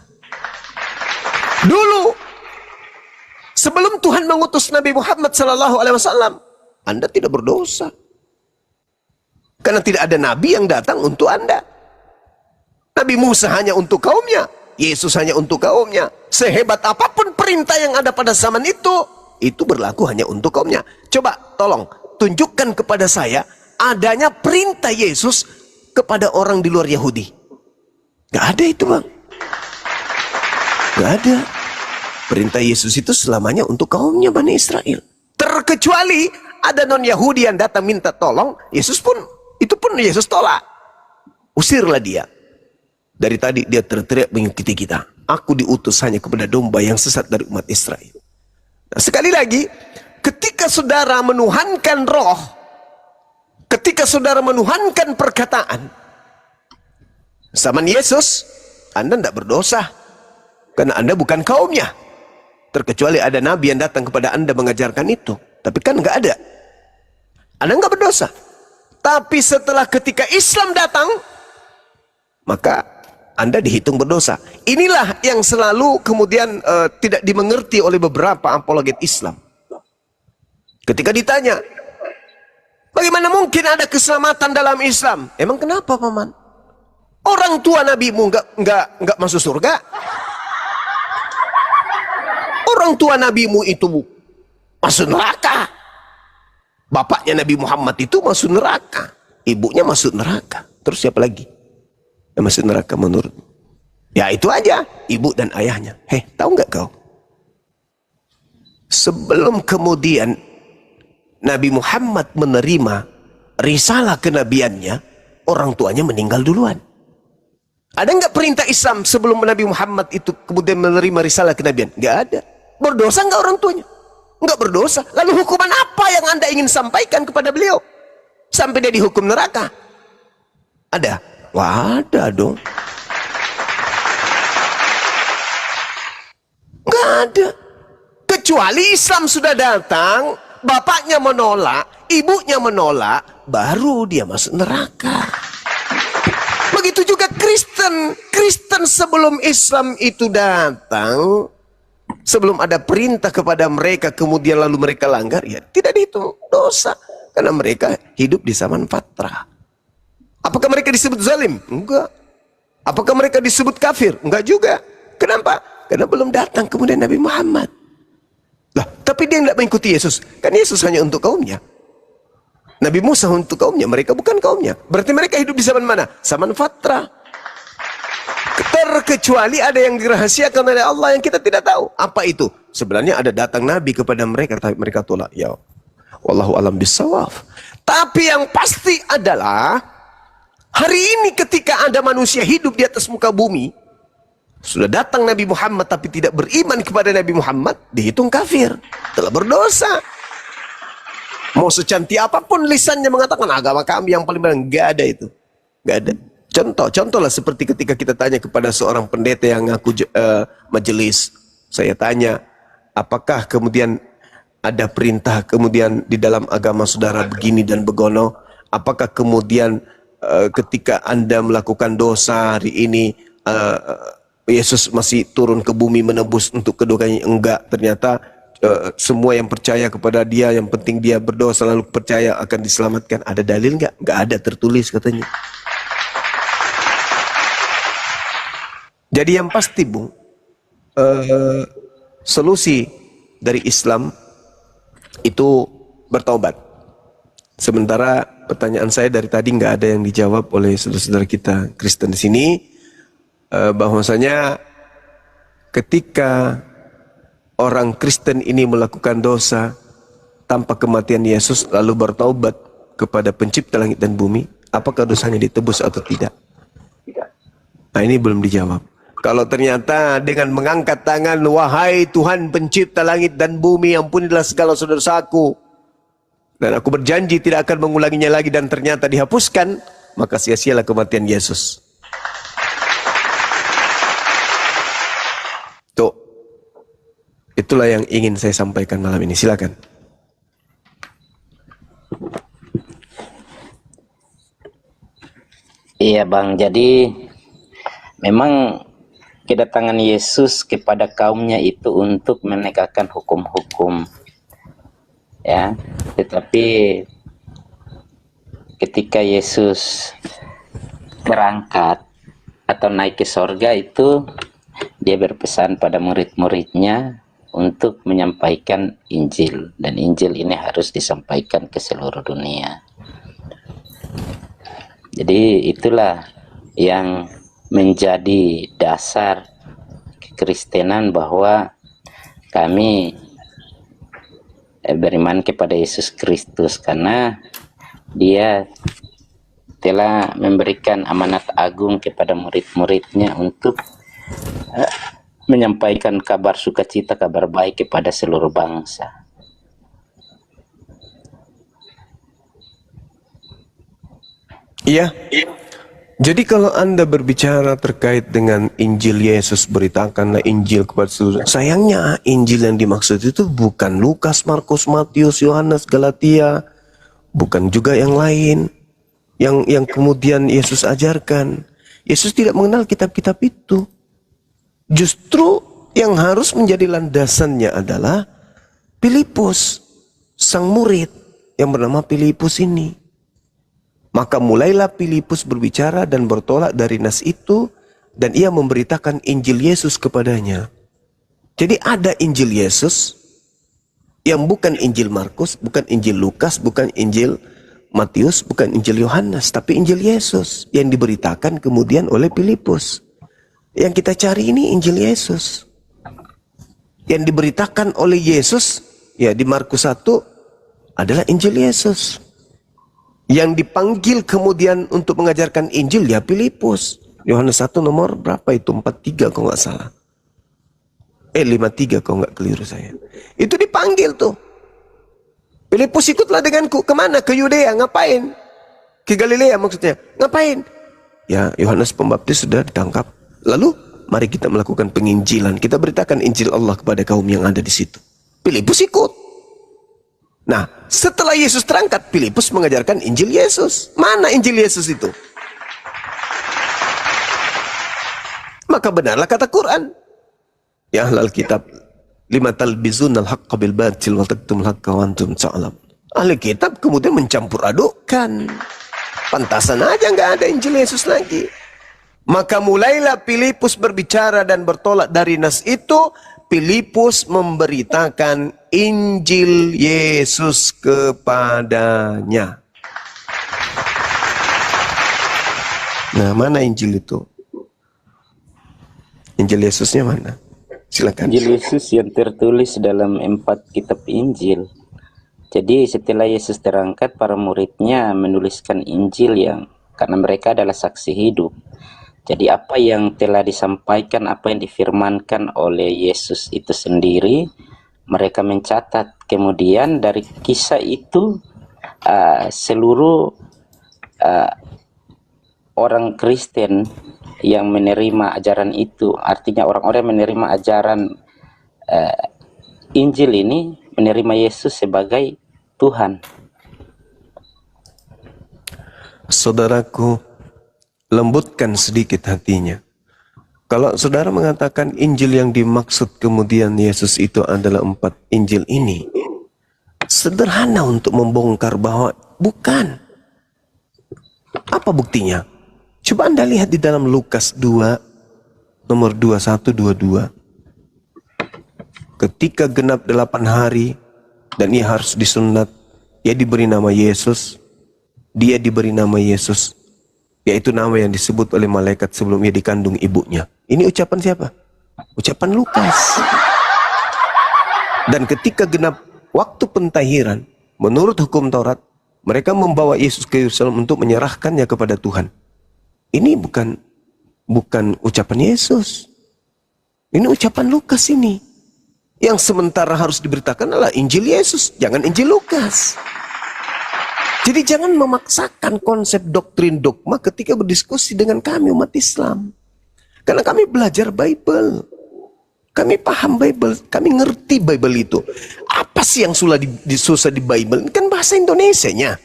Dulu sebelum Tuhan mengutus Nabi Muhammad SAW, Anda tidak berdosa. Karena tidak ada nabi yang datang untuk Anda. Nabi Musa hanya untuk kaumnya, Yesus hanya untuk kaumnya. Sehebat apapun perintah yang ada pada zaman itu berlaku hanya untuk kaumnya. Coba tolong tunjukkan kepada saya adanya perintah Yesus kepada orang di luar Yahudi. Gak ada itu, Bang. Gak ada. Perintah Yesus itu selamanya untuk kaumnya Bani Israel. Terkecuali ada non-Yahudi yang datang minta tolong, Yesus pun Yesus tolak. Usirlah dia. Dari tadi dia teriak mengikuti kita. Aku diutus hanya kepada domba yang sesat dari umat Israel. Nah, sekali lagi, ketika saudara menuhankan roh, ketika saudara menuhankan perkataan, zaman Yesus, Anda tidak berdosa. Karena Anda bukan kaumnya. Terkecuali ada nabi yang datang kepada Anda mengajarkan itu. Tapi kan nggak ada. Anda nggak berdosa. Tapi setelah ketika Islam datang, maka Anda dihitung berdosa. Inilah yang selalu kemudian tidak dimengerti oleh beberapa apologet Islam. Ketika ditanya, bagaimana mungkin ada keselamatan dalam Islam? Emang kenapa, Paman? Orang tua nabimu nggak masuk surga? Orang tua nabimu itu masuk neraka. Bapaknya Nabi Muhammad itu masuk neraka. Ibunya masuk neraka. Terus siapa lagi yang masuk neraka menurut? Ya itu aja, ibu dan ayahnya. Tahu nggak kau? Sebelum kemudian Nabi Muhammad menerima risalah kenabiannya, orang tuanya meninggal duluan. Ada nggak perintah Islam sebelum Nabi Muhammad itu kemudian menerima risalah kenabian? Nggak ada. Berdosa nggak orang tuanya? Nggak berdosa. Lalu hukuman apa yang Anda ingin sampaikan kepada beliau? Sampai dia dihukum neraka? Ada? Wah, ada dong. Nggak ada. Kecuali Islam sudah datang, bapaknya menolak, ibunya menolak, baru dia masuk neraka. Begitu juga Kristen. Kristen sebelum Islam itu datang, sebelum ada perintah kepada mereka, kemudian lalu mereka langgar, ya tidak dihitung dosa. Karena mereka hidup di zaman fatrah. Apakah mereka disebut zalim? Enggak. Apakah mereka disebut kafir? Enggak juga. Kenapa? Karena belum datang kemudian Nabi Muhammad. Lah, tapi dia tidak mengikuti Yesus. Kan Yesus hanya untuk kaumnya. Nabi Musa untuk kaumnya, mereka bukan kaumnya. Berarti mereka hidup di zaman mana? Zaman fatrah. Terkecuali ada yang dirahasiakan oleh Allah yang kita tidak tahu. Apa itu? Sebenarnya ada datang Nabi kepada mereka, tapi mereka tolak. Ya, wallahu alam bisawab. Tapi yang pasti adalah, hari ini ketika ada manusia hidup di atas muka bumi, sudah datang Nabi Muhammad tapi tidak beriman kepada Nabi Muhammad, dihitung kafir. Telah berdosa. Mau secantik apapun lisannya mengatakan agama kami yang paling benar, nggak ada itu. Nggak ada. Contohlah seperti ketika kita tanya kepada seorang pendeta yang ngaku majelis. Saya tanya, apakah kemudian ada perintah kemudian di dalam agama saudara begini dan begono? Apakah kemudian ketika Anda melakukan dosa hari ini, Yesus masih turun ke bumi menebus untuk kedokanya? Enggak, ternyata semua yang percaya kepada dia, yang penting dia berdosa lalu percaya akan diselamatkan. Ada dalil nggak? Nggak ada tertulis katanya. Jadi yang pasti, Bung, solusi dari Islam itu bertaubat. Sementara pertanyaan saya dari tadi nggak ada yang dijawab oleh saudara-saudara kita Kristen di sini, bahwasanya ketika orang Kristen ini melakukan dosa tanpa kematian Yesus lalu bertaubat kepada pencipta langit dan bumi, apakah dosanya ditebus atau tidak? Nah, ini belum dijawab. Kalau ternyata dengan mengangkat tangan, wahai Tuhan pencipta langit dan bumi, ampunilah segala dosaku, dan aku berjanji tidak akan mengulanginya lagi, dan ternyata dihapuskan, maka sia-sialah kematian Yesus. Tuh, itulah yang ingin saya sampaikan malam ini. Silakan. Iya Bang, jadi memang kedatangan Yesus kepada kaumnya itu untuk menegakkan hukum-hukum, ya. Tetapi ketika Yesus berangkat atau naik ke sorga itu, dia berpesan pada murid-muridnya untuk menyampaikan Injil, dan Injil ini harus disampaikan ke seluruh dunia. Jadi itulah yang menjadi dasar kekristenan, bahwa kami beriman kepada Yesus Kristus karena Dia telah memberikan amanat agung kepada murid-muridnya untuk menyampaikan kabar sukacita, kabar baik kepada seluruh bangsa. Iya. Jadi kalau Anda berbicara terkait dengan Injil Yesus, beritakanlah Injil kepada seluruh. Sayangnya Injil yang dimaksud itu bukan Lukas, Markus, Matius, Yohanes, Galatia, bukan juga yang lain yang kemudian Yesus ajarkan. Yesus tidak mengenal kitab-kitab itu. Justru yang harus menjadi landasannya adalah Filipus, sang murid yang bernama Filipus ini. Maka mulailah Filipus berbicara dan bertolak dari nas itu, dan ia memberitakan Injil Yesus kepadanya. Jadi ada Injil Yesus yang bukan Injil Markus, bukan Injil Lukas, bukan Injil Matius, bukan Injil Yohanes, tapi Injil Yesus yang diberitakan kemudian oleh Filipus. Yang kita cari ini Injil Yesus yang diberitakan oleh Yesus, ya di Markus 1 adalah Injil Yesus. Yang dipanggil kemudian untuk mengajarkan Injil ya Filipus. Yohanes 1 nomor berapa itu? 43 kalau nggak salah. 53 kalau nggak keliru saya. Itu dipanggil tuh. Filipus, ikutlah denganku. Kemana? Ke Yudea. Ngapain? Ke Galilea maksudnya. Ngapain? Ya Yohanes Pembaptis sudah ditangkap. Lalu mari kita melakukan penginjilan. Kita beritakan Injil Allah kepada kaum yang ada di situ. Filipus ikut. Nah, setelah Yesus terangkat, Filipus mengajarkan Injil Yesus. Mana Injil Yesus itu? Maka benarlah kata Quran. Ya ahlal kitab, lima talbizunal haqqa bil batil wa taktumul haqqa wa antum ta'lamun. Ahli kitab kemudian mencampur adukkan. Pantasan aja nggak ada Injil Yesus lagi. Maka mulailah Filipus berbicara dan bertolak dari nas itu. Filipus memberitakan Injil Yesus kepadanya. Nah, mana Injil itu? Injil Yesusnya mana? Silakan. Injil Yesus yang tertulis dalam 4 kitab Injil. Jadi setelah Yesus terangkat, para muridnya menuliskan Injil yang karena mereka adalah saksi hidup. Jadi apa yang telah disampaikan, apa yang difirmankan oleh Yesus itu sendiri, mereka mencatat. Kemudian dari kisah itu, seluruh orang Kristen yang menerima ajaran itu, artinya orang-orang yang menerima ajaran Injil ini, menerima Yesus sebagai Tuhan. Saudaraku, lembutkan sedikit hatinya. Kalau saudara mengatakan Injil yang dimaksud kemudian Yesus itu adalah 4 Injil ini, sederhana untuk membongkar bahwa bukan. Apa buktinya? Coba Anda lihat di dalam Lukas 2, nomor 21-22. Ketika genap 8 hari, dan ia harus disunat, ia diberi nama Yesus, dia diberi nama Yesus, yaitu nama yang disebut oleh malaikat sebelum ia dikandung ibunya. Ini ucapan siapa? Ucapan Lukas. Dan ketika genap waktu pentahiran, menurut hukum Taurat, mereka membawa Yesus ke Yerusalem untuk menyerahkannya kepada Tuhan. Ini bukan ucapan Yesus. Ini ucapan Lukas ini. Yang sementara harus diberitakan adalah Injil Yesus, jangan Injil Lukas. Jadi jangan memaksakan konsep doktrin dogma ketika berdiskusi dengan kami umat Islam. Karena kami belajar Bible. Kami paham Bible, kami ngerti Bible itu. Apa sih yang susah di Bible? Ini kan bahasa Indonesianya.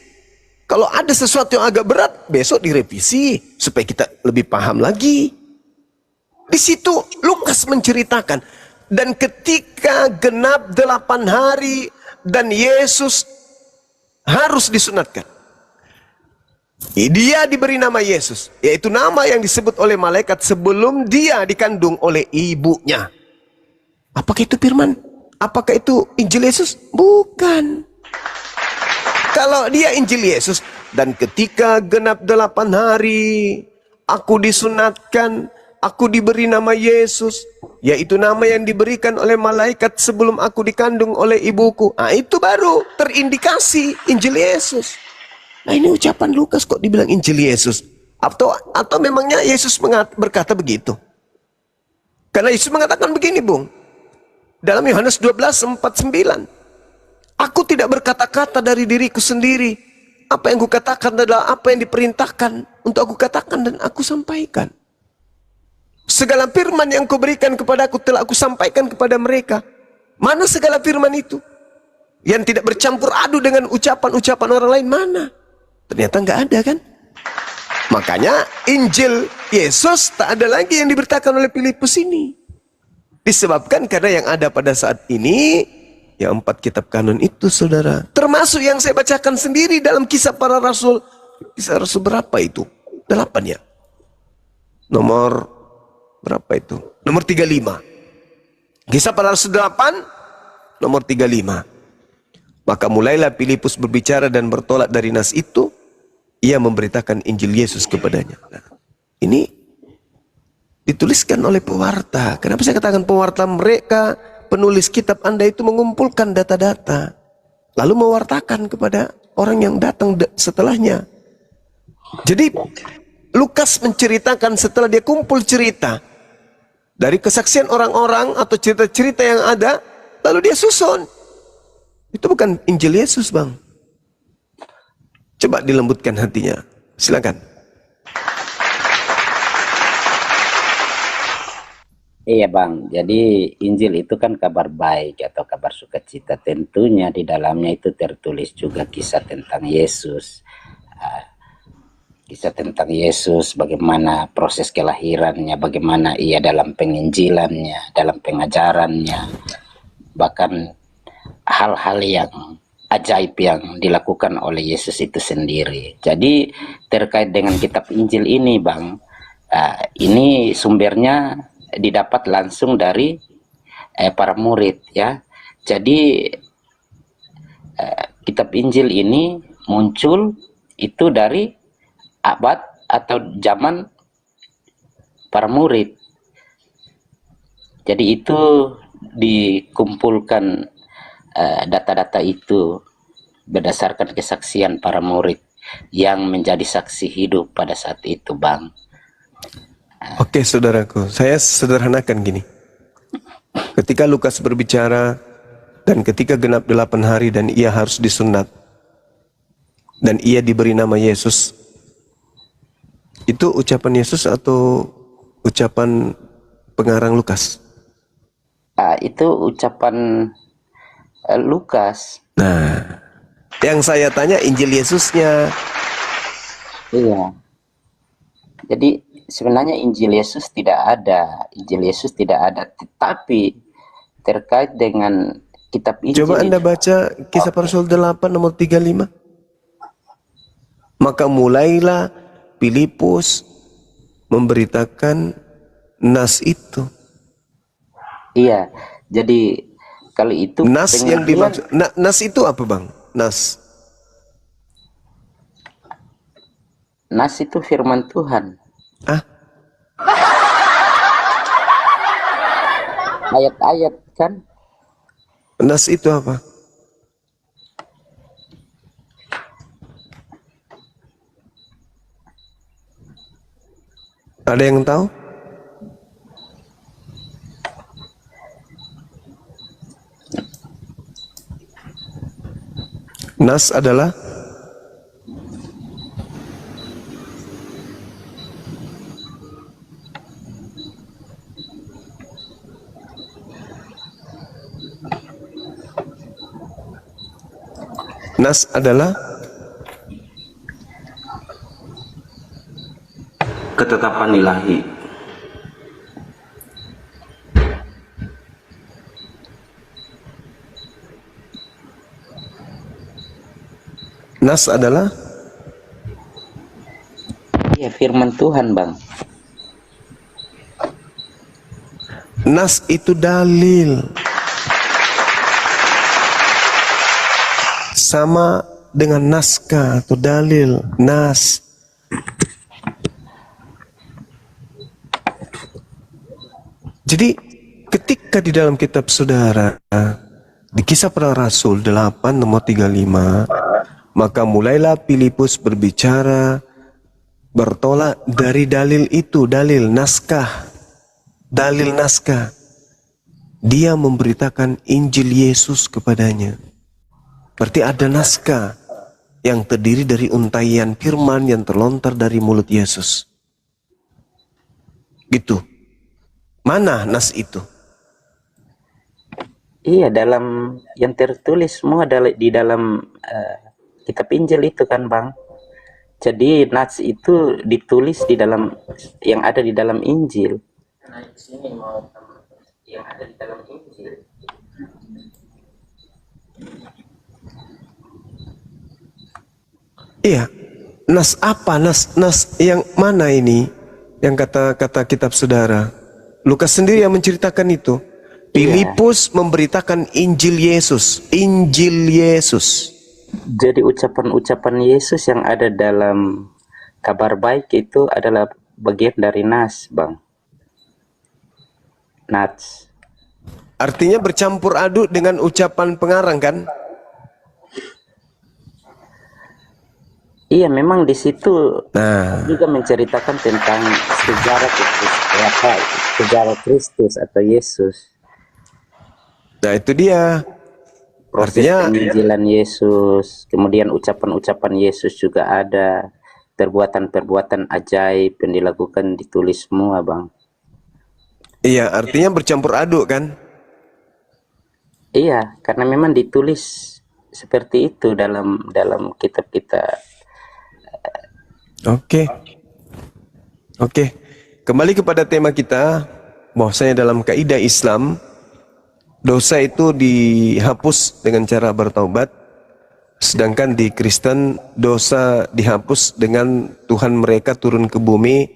Kalau ada sesuatu yang agak berat, besok direvisi supaya kita lebih paham lagi. Di situ Lukas menceritakan, dan ketika genap 8 hari dan Yesus harus disunatkan, dia diberi nama Yesus, yaitu nama yang disebut oleh malaikat sebelum dia dikandung oleh ibunya. Apakah itu firman? Apakah itu Injil Yesus? Bukan. Kalau dia Injil Yesus, dan ketika genap 8 hari aku disunatkan, aku diberi nama Yesus, yaitu nama yang diberikan oleh malaikat sebelum aku dikandung oleh ibuku. Nah, itu baru terindikasi Injil Yesus. Nah, ini ucapan Lukas kok dibilang Injil Yesus? Atau memangnya Yesus berkata begitu? Karena Yesus mengatakan begini, Bung. Dalam Yohanes 12:49. Aku tidak berkata-kata dari diriku sendiri. Apa yang kukatakan adalah apa yang diperintahkan untuk aku katakan dan aku sampaikan. Segala firman yang kau berikan kepadaku telah aku sampaikan kepada mereka. Mana segala firman itu? Yang tidak bercampur adu dengan ucapan-ucapan orang lain, mana? Ternyata nggak ada kan? Makanya Injil Yesus tak ada lagi yang diberitakan oleh Filipus ini. Disebabkan karena yang ada pada saat ini, ya 4 kitab kanon itu, saudara. Termasuk yang saya bacakan sendiri dalam Kisah Para Rasul. Kisah Rasul berapa itu? 8 ya? Nomor berapa itu? Nomor 35. Kisah Para Rasul 8, nomor 35. Maka mulailah Filipus berbicara dan bertolak dari nas itu. Ia memberitakan Injil Yesus kepadanya. Nah, ini dituliskan oleh pewarta. Kenapa saya katakan pewarta? Mereka, penulis kitab Anda itu mengumpulkan data-data, lalu mewartakan kepada orang yang datang setelahnya. Jadi Lukas menceritakan setelah dia kumpul cerita dari kesaksian orang-orang atau cerita-cerita yang ada, lalu dia susun. Itu bukan Injil Yesus, Bang. Coba dilembutkan hatinya. Silakan. Iya Bang, jadi Injil itu kan kabar baik atau kabar sukacita. Tentunya di dalamnya itu tertulis juga kisah tentang Yesus. Kisah tentang Yesus, bagaimana proses kelahirannya, bagaimana ia dalam penginjilannya, dalam pengajarannya. Bahkan hal-hal yang ajaib yang dilakukan oleh Yesus itu sendiri. Jadi terkait dengan kitab Injil ini Bang, ini sumbernya didapat langsung dari para murid ya. Jadi kitab Injil ini muncul itu dari abad atau zaman para murid. Jadi itu dikumpulkan data-data itu berdasarkan kesaksian para murid yang menjadi saksi hidup pada saat itu Bang. Oke saudaraku, saya sederhanakan gini. Ketika Lukas berbicara dan ketika genap 8 hari dan ia harus disunat dan ia diberi nama Yesus, itu ucapan Yesus atau ucapan pengarang Lukas? Itu ucapan Lukas. Nah, yang saya tanya Injil Yesusnya. Iya. Jadi sebenarnya Injil Yesus tidak ada. Injil Yesus tidak ada. Tetapi terkait dengan kitab Injil. Coba Anda baca Kisah Para Rasul 8 nomor 35. Maka mulailah Filipus memberitakan nas itu. Iya. Jadi kalau itu nas yang dimaksud, nas itu apa Bang? Nas itu firman Tuhan. Ayat-ayat kan? Nas itu apa? Ada yang tahu? Nas adalah ketetapan ilahi. Nas adalah Iya, firman Tuhan, Bang. nas itu dalil. Sama dengan naskah atau dalil, nas. Jadi ketika di dalam kitab saudara di Kisah Para Rasul 8 nomor 35, maka mulailah Filipus berbicara bertolak dari dalil itu, dalil naskah. Dia memberitakan Injil Yesus kepadanya. Berarti ada naskah yang terdiri dari untaian firman yang terlontar dari mulut Yesus. Gitu. Mana nas itu? Iya, dalam yang tertulis semua di dalam kitab Injil itu kan, Bang. Jadi nats itu ditulis di dalam yang ada di dalam Injil. Nah, sini mau yang ada di dalam Injil. Iya. Nas apa? Nas yang mana ini? Yang kata kitab saudara. Lukas sendiri yang menceritakan itu. Filipus memberitakan Injil Yesus. Injil Yesus. Jadi ucapan-ucapan Yesus yang ada dalam kabar baik itu adalah bagian dari nas, Bang. Nats. Artinya bercampur aduk dengan ucapan pengarang kan? Iya, memang di situ juga menceritakan tentang sejarah Kristus atau Yesus. Nah, itu dia. Proses Artinya penginjilan Yesus, kemudian ucapan-ucapan Yesus juga ada, perbuatan-perbuatan ajaib yang dilakukan ditulis semua, Bang. iya, artinya bercampur aduk kan? Iya, karena memang ditulis seperti itu dalam kitab kita. Oke. Kembali kepada tema kita, bahwasanya dalam kaidah Islam dosa itu dihapus dengan cara bertaubat, sedangkan di Kristen dosa dihapus dengan Tuhan mereka turun ke bumi,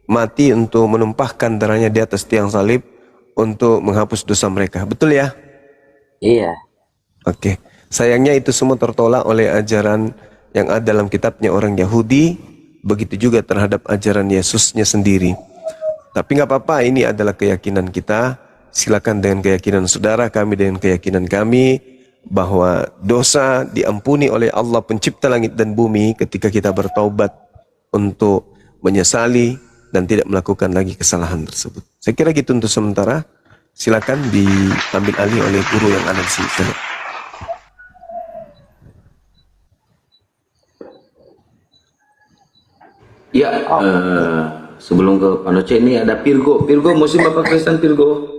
mati untuk menumpahkan darahnya di atas tiang salib untuk menghapus dosa mereka. Betul ya? Iya. Oke. Sayangnya itu semua tertolak oleh ajaran yang ada dalam kitabnya orang Yahudi, begitu juga terhadap ajaran Yesusnya sendiri. Tapi nggak apa-apa, ini adalah keyakinan kita. Silakan dengan keyakinan saudara, kami dengan keyakinan kami, bahwa dosa diampuni oleh Allah pencipta langit dan bumi ketika kita bertaubat untuk menyesali dan tidak melakukan lagi kesalahan tersebut. Saya kira gitu untuk sementara. Silakan diambil alih oleh guru yang ada di sini. Ya, sebelum ke Panoce ini ada Pirgo. Pirgo, Muslim apa Kristen Pirgo?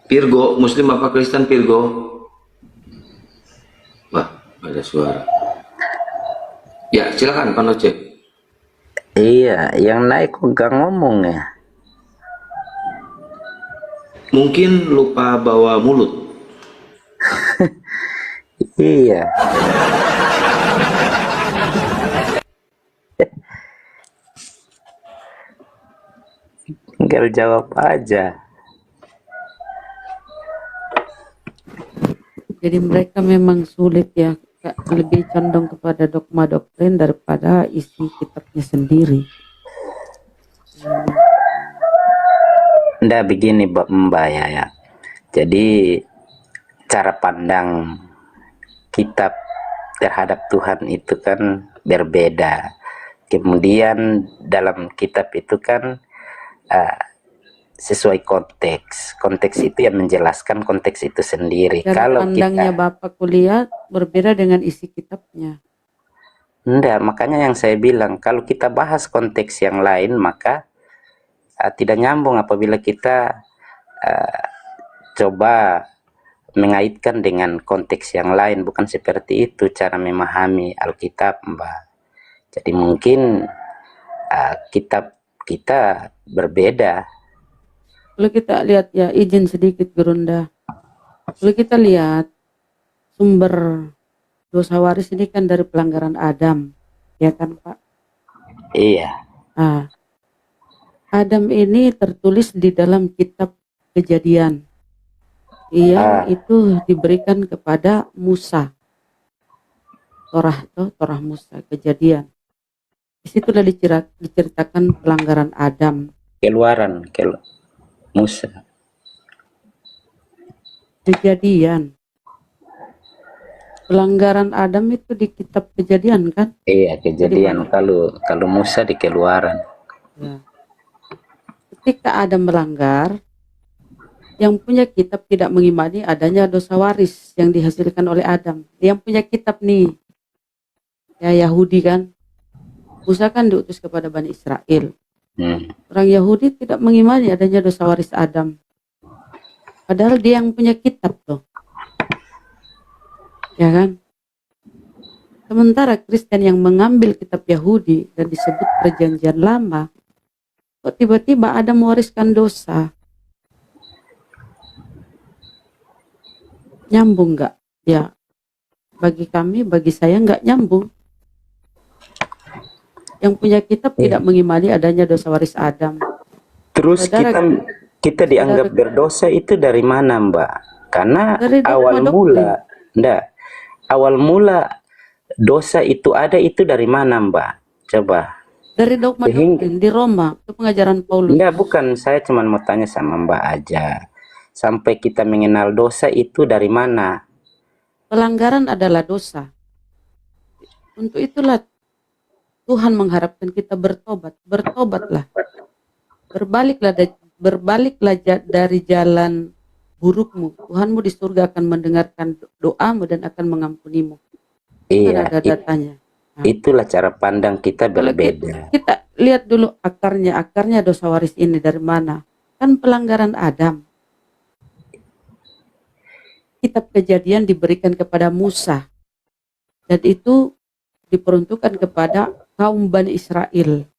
Pirgo, Muslim apa Kristen Pirgo? Wah, ada suara. Ya, silakan Panoce. Iya, yang naik kok gak ngomong ya? Mungkin lupa bawa mulut. Iya. Tinggal jawab aja. Jadi mereka memang sulit ya, Kak, lebih condong kepada dogma doktrin daripada isi kitabnya sendiri. Nggak begini Mbak ya. Jadi cara pandang kitab terhadap Tuhan itu kan berbeda. Kemudian dalam kitab itu kan sesuai konteks. Konteks itu yang menjelaskan konteks itu sendiri. Cara Kalau pandangnya kita Bapak kuliah berbeda dengan isi kitabnya. enggak, makanya yang saya bilang kalau kita bahas konteks yang lain maka tidak nyambung apabila kita coba mengaitkan dengan konteks yang lain. Bukan seperti itu cara memahami Alkitab, Mbak. Jadi mungkin kitab kita berbeda. Kalau kita lihat ya, izin sedikit Gerunda. Kalau kita lihat sumber dosa waris ini kan dari pelanggaran Adam, ya kan Pak? Iya. Adam ini tertulis di dalam kitab Kejadian. Yang itu diberikan kepada Musa. Torah Musa, Kejadian. Disitulah diceritakan pelanggaran Adam. Keluaran, Musa. Kejadian. Pelanggaran Adam itu di kitab Kejadian kan? Iya, Di kejadian. mana? Kalau Musa di keluaran. Ya. Ketika Adam melanggar, yang punya kitab tidak mengimani adanya dosa waris yang dihasilkan oleh Adam. Yang punya kitab nih, ya Yahudi kan? Musa kan diutus kepada Bani Israel. Orang Yahudi tidak mengimani adanya dosa waris Adam. Padahal dia yang punya kitab tuh. Ya kan? Sementara Kristen yang mengambil kitab Yahudi dan disebut perjanjian lama, kok tiba-tiba Adam mewariskan dosa? Nyambung nggak? Ya, bagi kami, bagi saya nggak nyambung. Yang punya kitab tidak mengimani adanya dosa waris Adam. Terus kita dianggap berdosa itu dari mana, Mbak? Karena Dari awal mula dosa itu ada itu dari mana, Mbak? Coba. Dari dogma doktrin di Roma, itu pengajaran Paulus. Enggak, bukan. Saya cuma mau tanya sama Mbak aja. Sampai kita mengenal dosa itu dari mana? Pelanggaran adalah dosa. Untuk itulah Tuhan mengharapkan kita bertobat. Bertobatlah. Berbaliklah dari jalan burukmu. Tuhanmu di surga akan mendengarkan doamu dan akan mengampunimu. Iya, Ada datanya. Nah, itulah cara pandang kita kalau berbeda. kita lihat dulu akarnya dosa waris ini dari mana? Kan pelanggaran Adam. Kitab Kejadian diberikan kepada Musa. Dan itu diperuntukkan kepada kaum Bani Israel.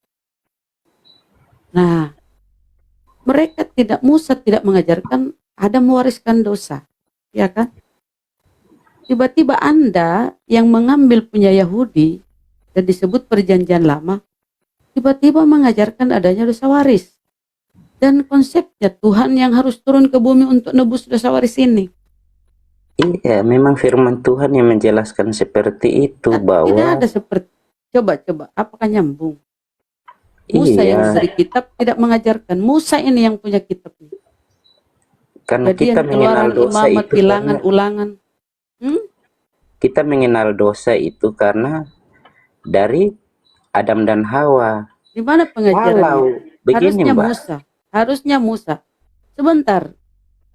Nah, Musa tidak mengajarkan Adam mewariskan dosa. Ya kan? Tiba-tiba Anda yang mengambil punya Yahudi dan disebut perjanjian lama, tiba-tiba mengajarkan adanya dosa waris. Dan konsepnya Tuhan yang harus turun ke bumi untuk nebus dosa waris ini. Iya, memang firman Tuhan yang menjelaskan seperti itu, bahwa tidak ada seperti, coba, apakah nyambung? Musa yang diberi kitab tidak mengajarkan. Musa ini yang punya kitab. Karena Jadi kita yang mengenal Keluaran, dosa Imamat, itu Bilangan, Ulangan. kita mengenal dosa itu karena dari Adam dan Hawa. Di mana pengajarannya? Kalau begini, Harusnya Mbak. Harusnya Musa. Sebentar.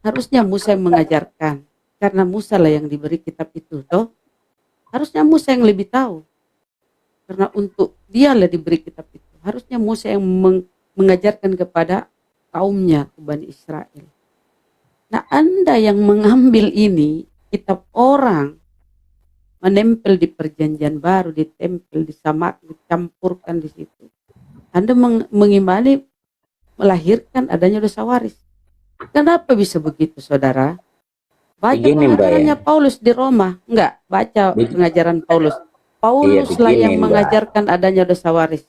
Harusnya Musa yang mengajarkan. Karena Musa lah yang diberi kitab itu, toh. Harusnya Musa yang lebih tahu. Karena untuk dia lah diberi kitab itu. Harusnya Musa yang mengajarkan kepada kaumnya, Bani Israel. Nah, Anda yang mengambil ini, kitab orang, menempel di perjanjian baru, ditempel, disamak, dicampurkan di situ. Anda mengimani melahirkan adanya dosa waris. Kenapa bisa begitu, saudara? Baca Begini, pengajarannya Mbak, ya. Paulus di Roma. Enggak, baca pengajaran Paulus. Pauluslah begini, yang Mbak. mengajarkan adanya dosa waris.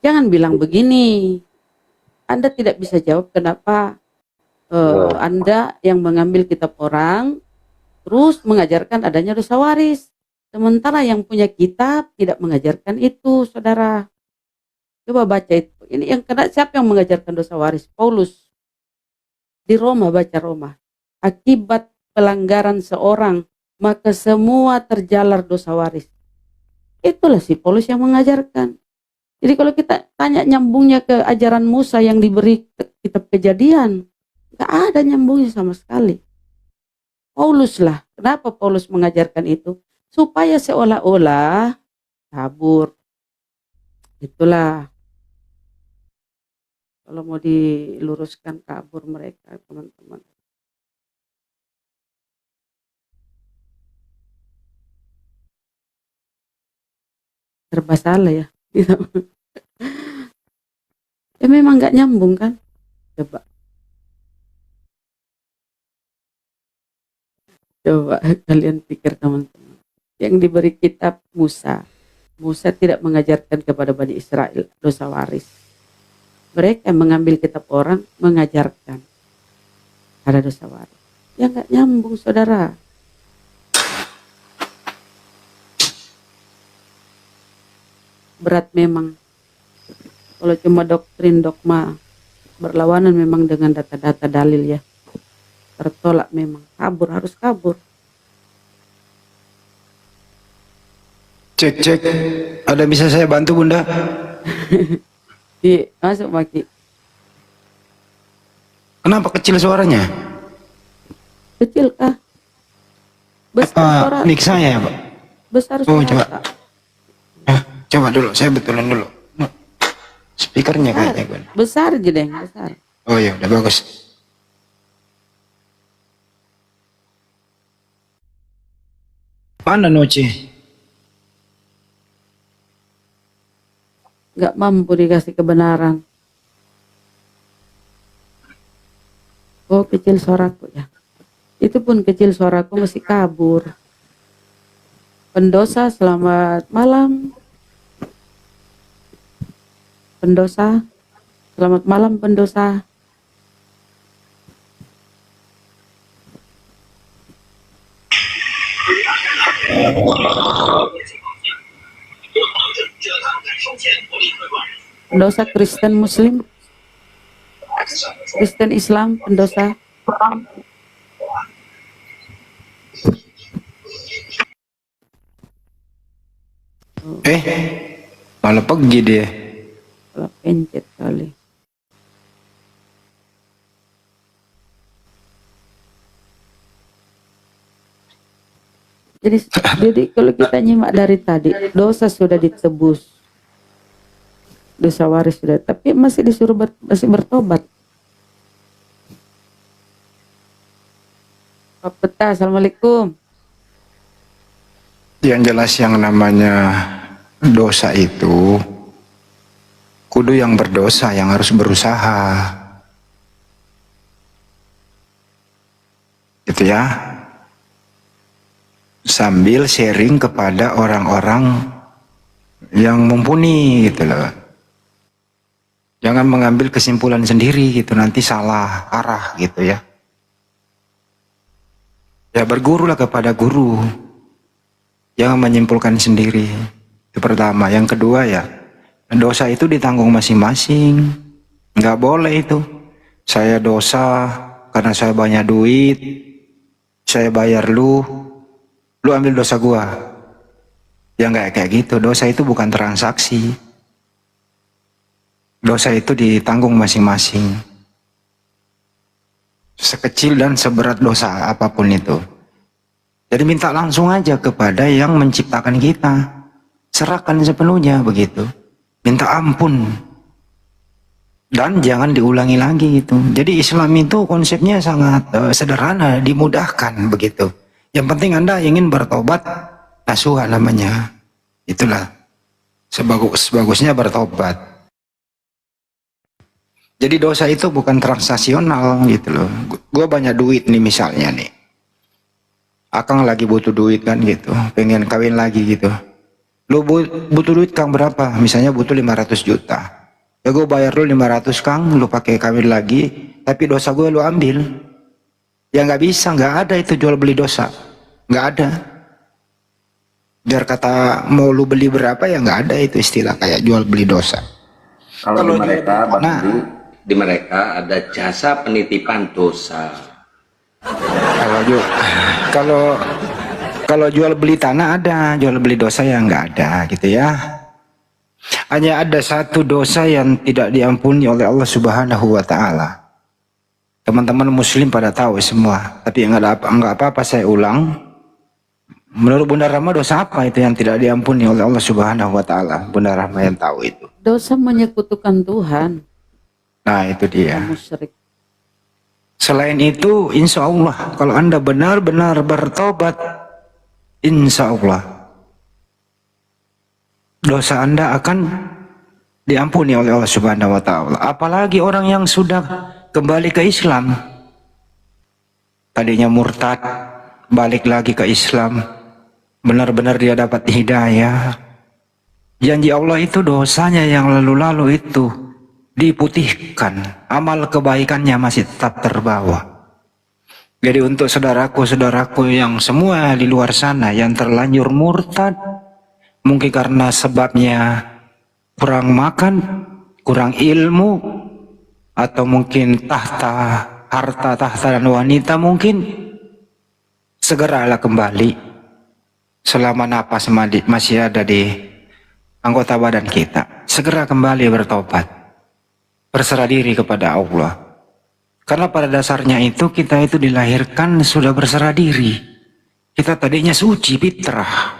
Jangan bilang begini. Anda tidak bisa jawab kenapa Anda yang mengambil kitab orang terus mengajarkan adanya dosa waris. Sementara yang punya kitab tidak mengajarkan itu, saudara. Coba baca itu. Ini yang kena siapa yang mengajarkan dosa waris? Paulus. Di Roma, baca Roma. Akibat pelanggaran seorang, maka semua terjalar dosa waris. Itulah si Paulus yang mengajarkan. Jadi kalau kita tanya nyambungnya ke ajaran Musa yang diberi kitab Kejadian, nggak ada nyambungnya sama sekali. Paulus lah. Kenapa Paulus mengajarkan itu? Supaya seolah-olah kabur. Itulah. Kalau mau diluruskan kabur mereka, teman-teman. Serba salah ya. Ya memang nggak nyambung kan? Coba kalian pikir, teman-teman. Yang diberi kitab Musa tidak mengajarkan kepada Bani Israel dosa waris. Mereka mengambil kitab orang mengajarkan ada dosa waris. Ya nggak nyambung, saudara. Berat memang Kalau cuma doktrin dogma berlawanan memang dengan data-data dalil ya. Tertolak memang. Kabur, harus kabur. Cek, cek. Ada bisa saya bantu, Bunda? Masuk Maki. Kenapa kecil suaranya? Kecil kah? Besar suara. Apa mic saya ya, Pak? Besar Oh, suara. coba. Kak. Coba dulu, saya betulin dulu. Speakernya kayaknya, Bun. Besar aja deh, besar. Oh iya, udah bagus. Mana Noce? Nggak mampu dikasih kebenaran. Oh, kecil suaraku ya. Itu pun kecil suaraku masih kabur. Pendosa, selamat malam. Pendosa, selamat malam pendosa. Pendosa Kristen Muslim, Kristen Islam, pendosa. Malah pergi dia. Kalau pencet kali. Jadi kalau kita nyimak dari tadi, dosa sudah ditebus, dosa waris sudah, tapi masih disuruh masih bertobat. Pak Peta, assalamualaikum. Yang jelas yang namanya dosa itu kudu yang berdosa yang harus berusaha. Gitu ya. Sambil sharing kepada orang-orang yang mumpuni gitu loh. Jangan mengambil kesimpulan sendiri gitu, nanti salah arah gitu ya. Ya bergurulah kepada guru. Jangan menyimpulkan sendiri. Itu pertama. Yang kedua ya, dosa itu ditanggung masing-masing. Nggak boleh itu. Saya dosa karena saya banyak duit, saya bayar lu ambil dosa gua. Ya nggak kayak gitu. Dosa itu bukan transaksi. Dosa itu ditanggung masing-masing. Sekecil dan seberat dosa apapun itu. Jadi minta langsung aja kepada yang menciptakan kita. Serahkan sepenuhnya begitu. Minta ampun. Dan jangan diulangi lagi gitu. Jadi Islam itu konsepnya sangat sederhana, dimudahkan begitu. Yang penting Anda ingin bertobat, nasuha namanya. Itulah sebagus-bagusnya bertobat. Jadi dosa itu bukan transaksional gitu loh. Gua banyak duit nih misalnya nih. Akang lagi butuh duit kan gitu, pengen kawin lagi gitu. Lu butuh duit Kang berapa? Misalnya butuh 500 juta. Ya gue bayar lu 500 Kang, lu pakai kawin lagi, tapi dosa gue lu ambil. Ya nggak bisa, nggak ada itu jual beli dosa, nggak ada. Biar kata mau lu beli berapa ya nggak ada itu istilah kayak jual beli dosa. Kalau di mereka, di mereka ada jasa penitipan dosa. Kalau jual beli tanah ada, jual beli dosa yang nggak ada gitu ya. Hanya ada satu dosa yang tidak diampuni oleh Allah Subhanahu wa Ta'ala. Teman-teman Muslim pada tahu semua, tapi nggak apa-apa saya ulang. Menurut Bunda Rahma dosa apa itu yang tidak diampuni oleh Allah Subhanahu wa Ta'ala? Bunda Rahma yang tahu itu. Dosa menyekutukan Tuhan. Nah itu dia. Musyrik. Selain itu, insya Allah kalau Anda benar-benar bertobat, insya Allah dosa Anda akan diampuni oleh Allah Subhanahu wa Ta'ala. Apalagi orang yang sudah kembali ke Islam, tadinya murtad, balik lagi ke Islam, benar-benar dia dapat hidayah. Janji Allah itu dosanya yang lalu-lalu itu diputihkan, amal kebaikannya masih tetap terbawa. Jadi untuk saudaraku-saudaraku yang semua di luar sana yang terlanjur murtad, mungkin karena sebabnya kurang makan, kurang ilmu, atau mungkin harta tahta dan wanita, mungkin segeralah kembali selama napas masih ada di anggota badan kita. Segera kembali bertobat, berserah diri kepada Allah. Karena pada dasarnya itu kita itu dilahirkan sudah berserah diri. Kita tadinya suci fitrah.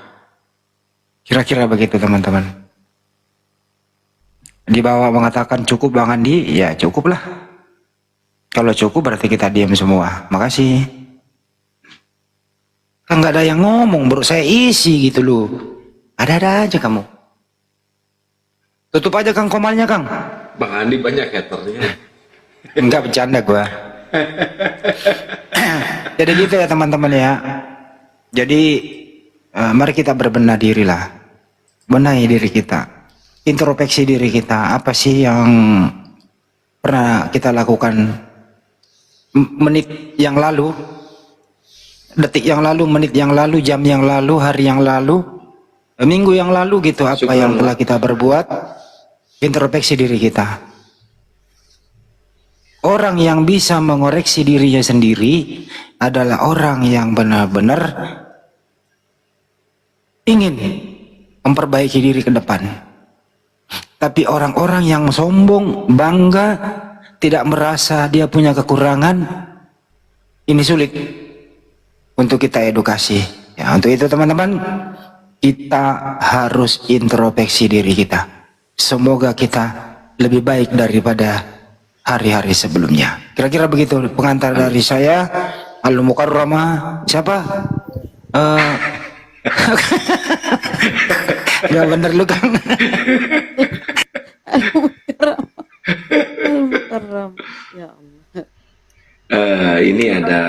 Kira-kira begitu teman-teman. Di bawah mengatakan cukup Bang Andi, ya cukuplah. Kalau cukup berarti kita diam semua. Makasih. Kan nggak ada yang ngomong bro, saya isi gitu loh. Ada-ada aja kamu. Tutup aja Kang komalnya Kang. Bang Andi banyak haternya. Enggak, bercanda gua. Jadi gitu ya teman-teman ya. Jadi mari kita berbenah diri lah. Benahi diri kita. Introspeksi diri kita. Apa sih yang pernah kita lakukan menit yang lalu, detik yang lalu, menit yang lalu, jam yang lalu, hari yang lalu, minggu yang lalu gitu. Apa yang telah kita berbuat. Introspeksi diri kita. Orang yang bisa mengoreksi dirinya sendiri adalah orang yang benar-benar ingin memperbaiki diri ke depan. Tapi orang-orang yang sombong, bangga, tidak merasa dia punya kekurangan, ini sulit untuk kita edukasi. Ya, untuk itu teman-teman, kita harus introspeksi diri kita. Semoga kita lebih baik daripada hari-hari sebelumnya. Kira-kira begitu pengantar dari saya. Al-Mukarramah. Siapa? Ya bener lu Kang. Al-Mukarram. Ya Allah. Ini ada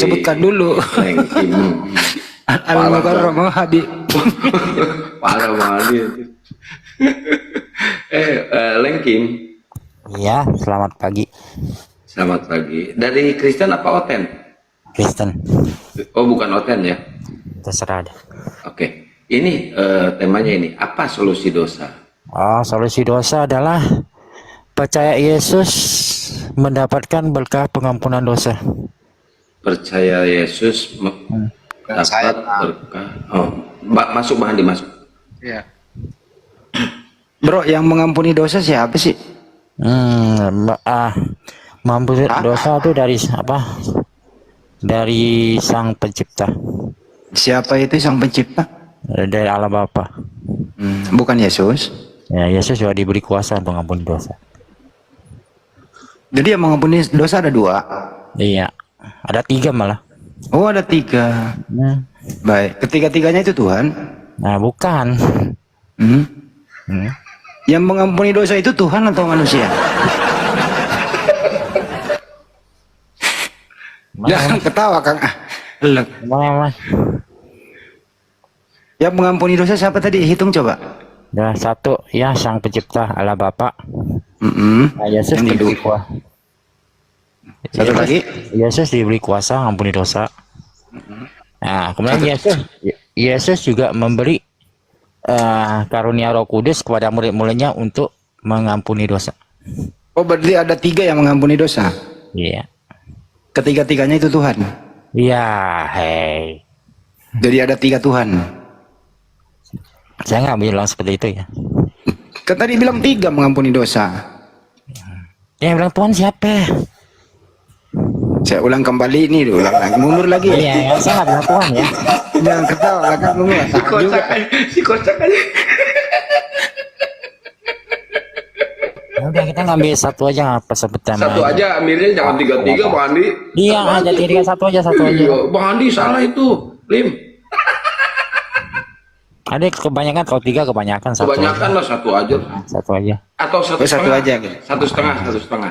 Sebutkan dulu. Al-Mukarramah Habib. Parah banget. Lengkim. Iya, selamat pagi. Selamat pagi. Dari Kristen apa Oten? Kristen. Oh, bukan Oten ya? Terserah deh. Oke. Ini temanya ini. Apa solusi dosa? Oh, solusi dosa adalah percaya Yesus mendapatkan berkah pengampunan dosa. Percaya Yesus dapat berkah. Oh, masuk Bang Andi, masuk. Iya. Bro, yang mengampuni dosa siapa sih? Mampus dosa itu dari apa? Dari Sang Pencipta. Siapa itu Sang Pencipta? Dari Allah Bapa. Bukan Yesus. Ya, Yesus juga diberi kuasa untuk mengampuni dosa. Jadi yang mengampuni dosa ada 2. Iya, ada 3 malah. Oh, ada 3. Baik, ketiga-tiganya itu Tuhan. Nah, bukan. Yang mengampuni dosa itu Tuhan atau manusia? Jangan ketawa Kang. Yang mengampuni dosa siapa tadi? Hitung coba. Ya, 1 ya Sang Pencipta Allah Bapa. Nah, Yesus Yang diberi kedua. kuasa. Satu lagi. Yesus diberi kuasa mengampuni dosa. Nah, kemudian Yesus juga memberi karunia Roh Kudus kepada murid-muridnya untuk mengampuni dosa. Oh, berarti ada 3 yang mengampuni dosa. Iya. Ketiga-tiganya itu Tuhan. Iya, hei. Jadi ada 3 Tuhan. Saya nggak bilang seperti itu ya. Kan tadi bilang 3 mengampuni dosa. Yang bilang Tuhan siapa? Saya ulang kembali ini, ulang lagi, mundur lagi. Iya, saya nggak bilang Tuhan ya. Jangan ketawa, kan lu nggak tahu juga. Si kocak aja. Ya udah kita ngambil 1 aja apa sebutan. Satu aja, amirnya jangan 3-3 Bang Andi. Iya, aja jadi 1 aja, 1 aja. Iya, Bang Andi salah itu, Lim. Ada kebanyakan, kalau 3 kebanyakan 1. Kebanyakan lah 1 aja. 1 aja. Atau 1,5. Satu aja, gitu. 1,5, 1,5.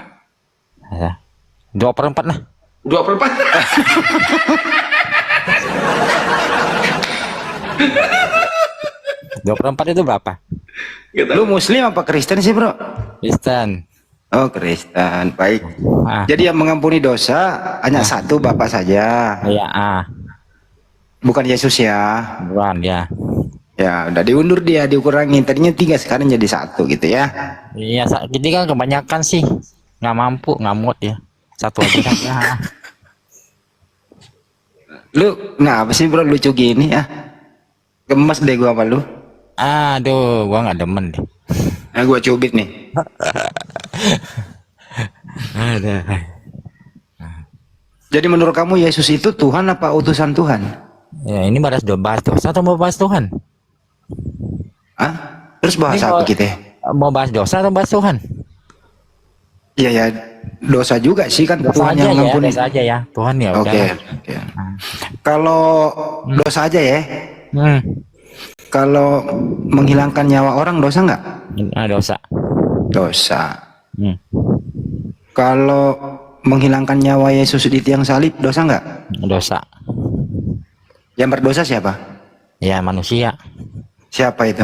Ya. 2/4 lah. 2/4. 2/4 itu berapa? Lu Muslim apa Kristen sih bro? Kristen. Oh Kristen, baik. Ah. Jadi yang mengampuni dosa hanya 1 Bapak saja, Iya, bukan Yesus ya. bukan ya. Ya udah diundur dia, dikurangi. Tadinya 3 sekarang jadi 1 gitu ya. Iya, jadi kan kebanyakan sih nggak mampu, nggak mood ya. Satu aja kan. Ya. Lu ngapa sih bro lucu gini ya? Gemes deh gua sama lu. Aduh, gua nggak demen deh. Nah, gua cubit nih. Ada. Jadi menurut kamu Yesus itu Tuhan apa utusan Tuhan? Ya, ini bahas dosa atau mau bahas Tuhan? Hah? Terus bahas Ini apa kita? Mau bahas dosa atau bahas Tuhan? Iya ya, dosa juga sih kan Dosa Tuhan aja yang ya, ngampuni. dosa aja ya. Tuhan ya udah. Oke. Kalau dosa aja ya. Hmm. Kalau menghilangkan nyawa orang dosa nggak? Dosa. Dosa. Hmm. Kalau menghilangkan nyawa Yesus di tiang salib dosa nggak? Dosa. Yang berdosa siapa? Ya manusia. Siapa itu?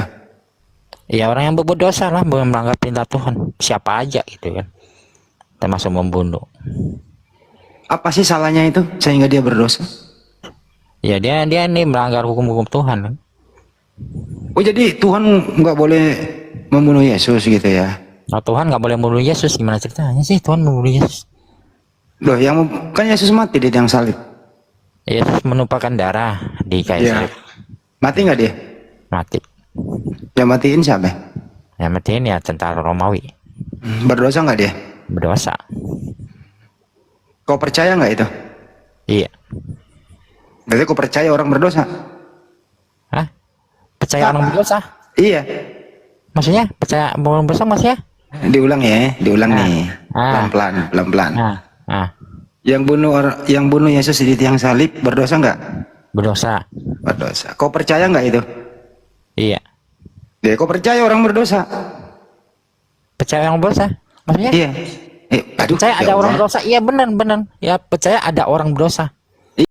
Ya orang yang berbuat dosa lah, melanggar perintah Tuhan. Siapa aja gitu kan. Termasuk membunuh. Apa sih salahnya itu sehingga dia berdosa? Ya dia ini melanggar hukum-hukum Tuhan kan. Oh jadi Tuhan nggak boleh membunuh Yesus gitu ya? Nah, Tuhan nggak boleh membunuh Yesus, gimana ceritanya sih Tuhan membunuh Yesus? Loh yang kan Yesus mati di tiang salib. Yesus menumpahkan darah di kayu Iya. salib. Mati nggak dia? Mati. Yang matiin siapa? Yang matiin ya tentara Romawi. Berdosa nggak dia? Berdosa. Kau percaya nggak itu? Iya. Berarti kau percaya orang berdosa? Hah? Percaya orang berdosa? Iya. Maksudnya percaya orang berdosa maksudnya? Diulang ya, diulang nih. Pelan-pelan, pelan-pelan. Yang bunuh Yesus di tiang salib berdosa nggak? Berdosa. Berdosa. Kau percaya nggak itu? Iya. Ya, kau percaya orang berdosa? Percaya orang berdosa? Maksudnya? Iya. Aduh, Percaya ya ada orang Allah. berdosa? Iya benar. Ya percaya ada orang berdosa.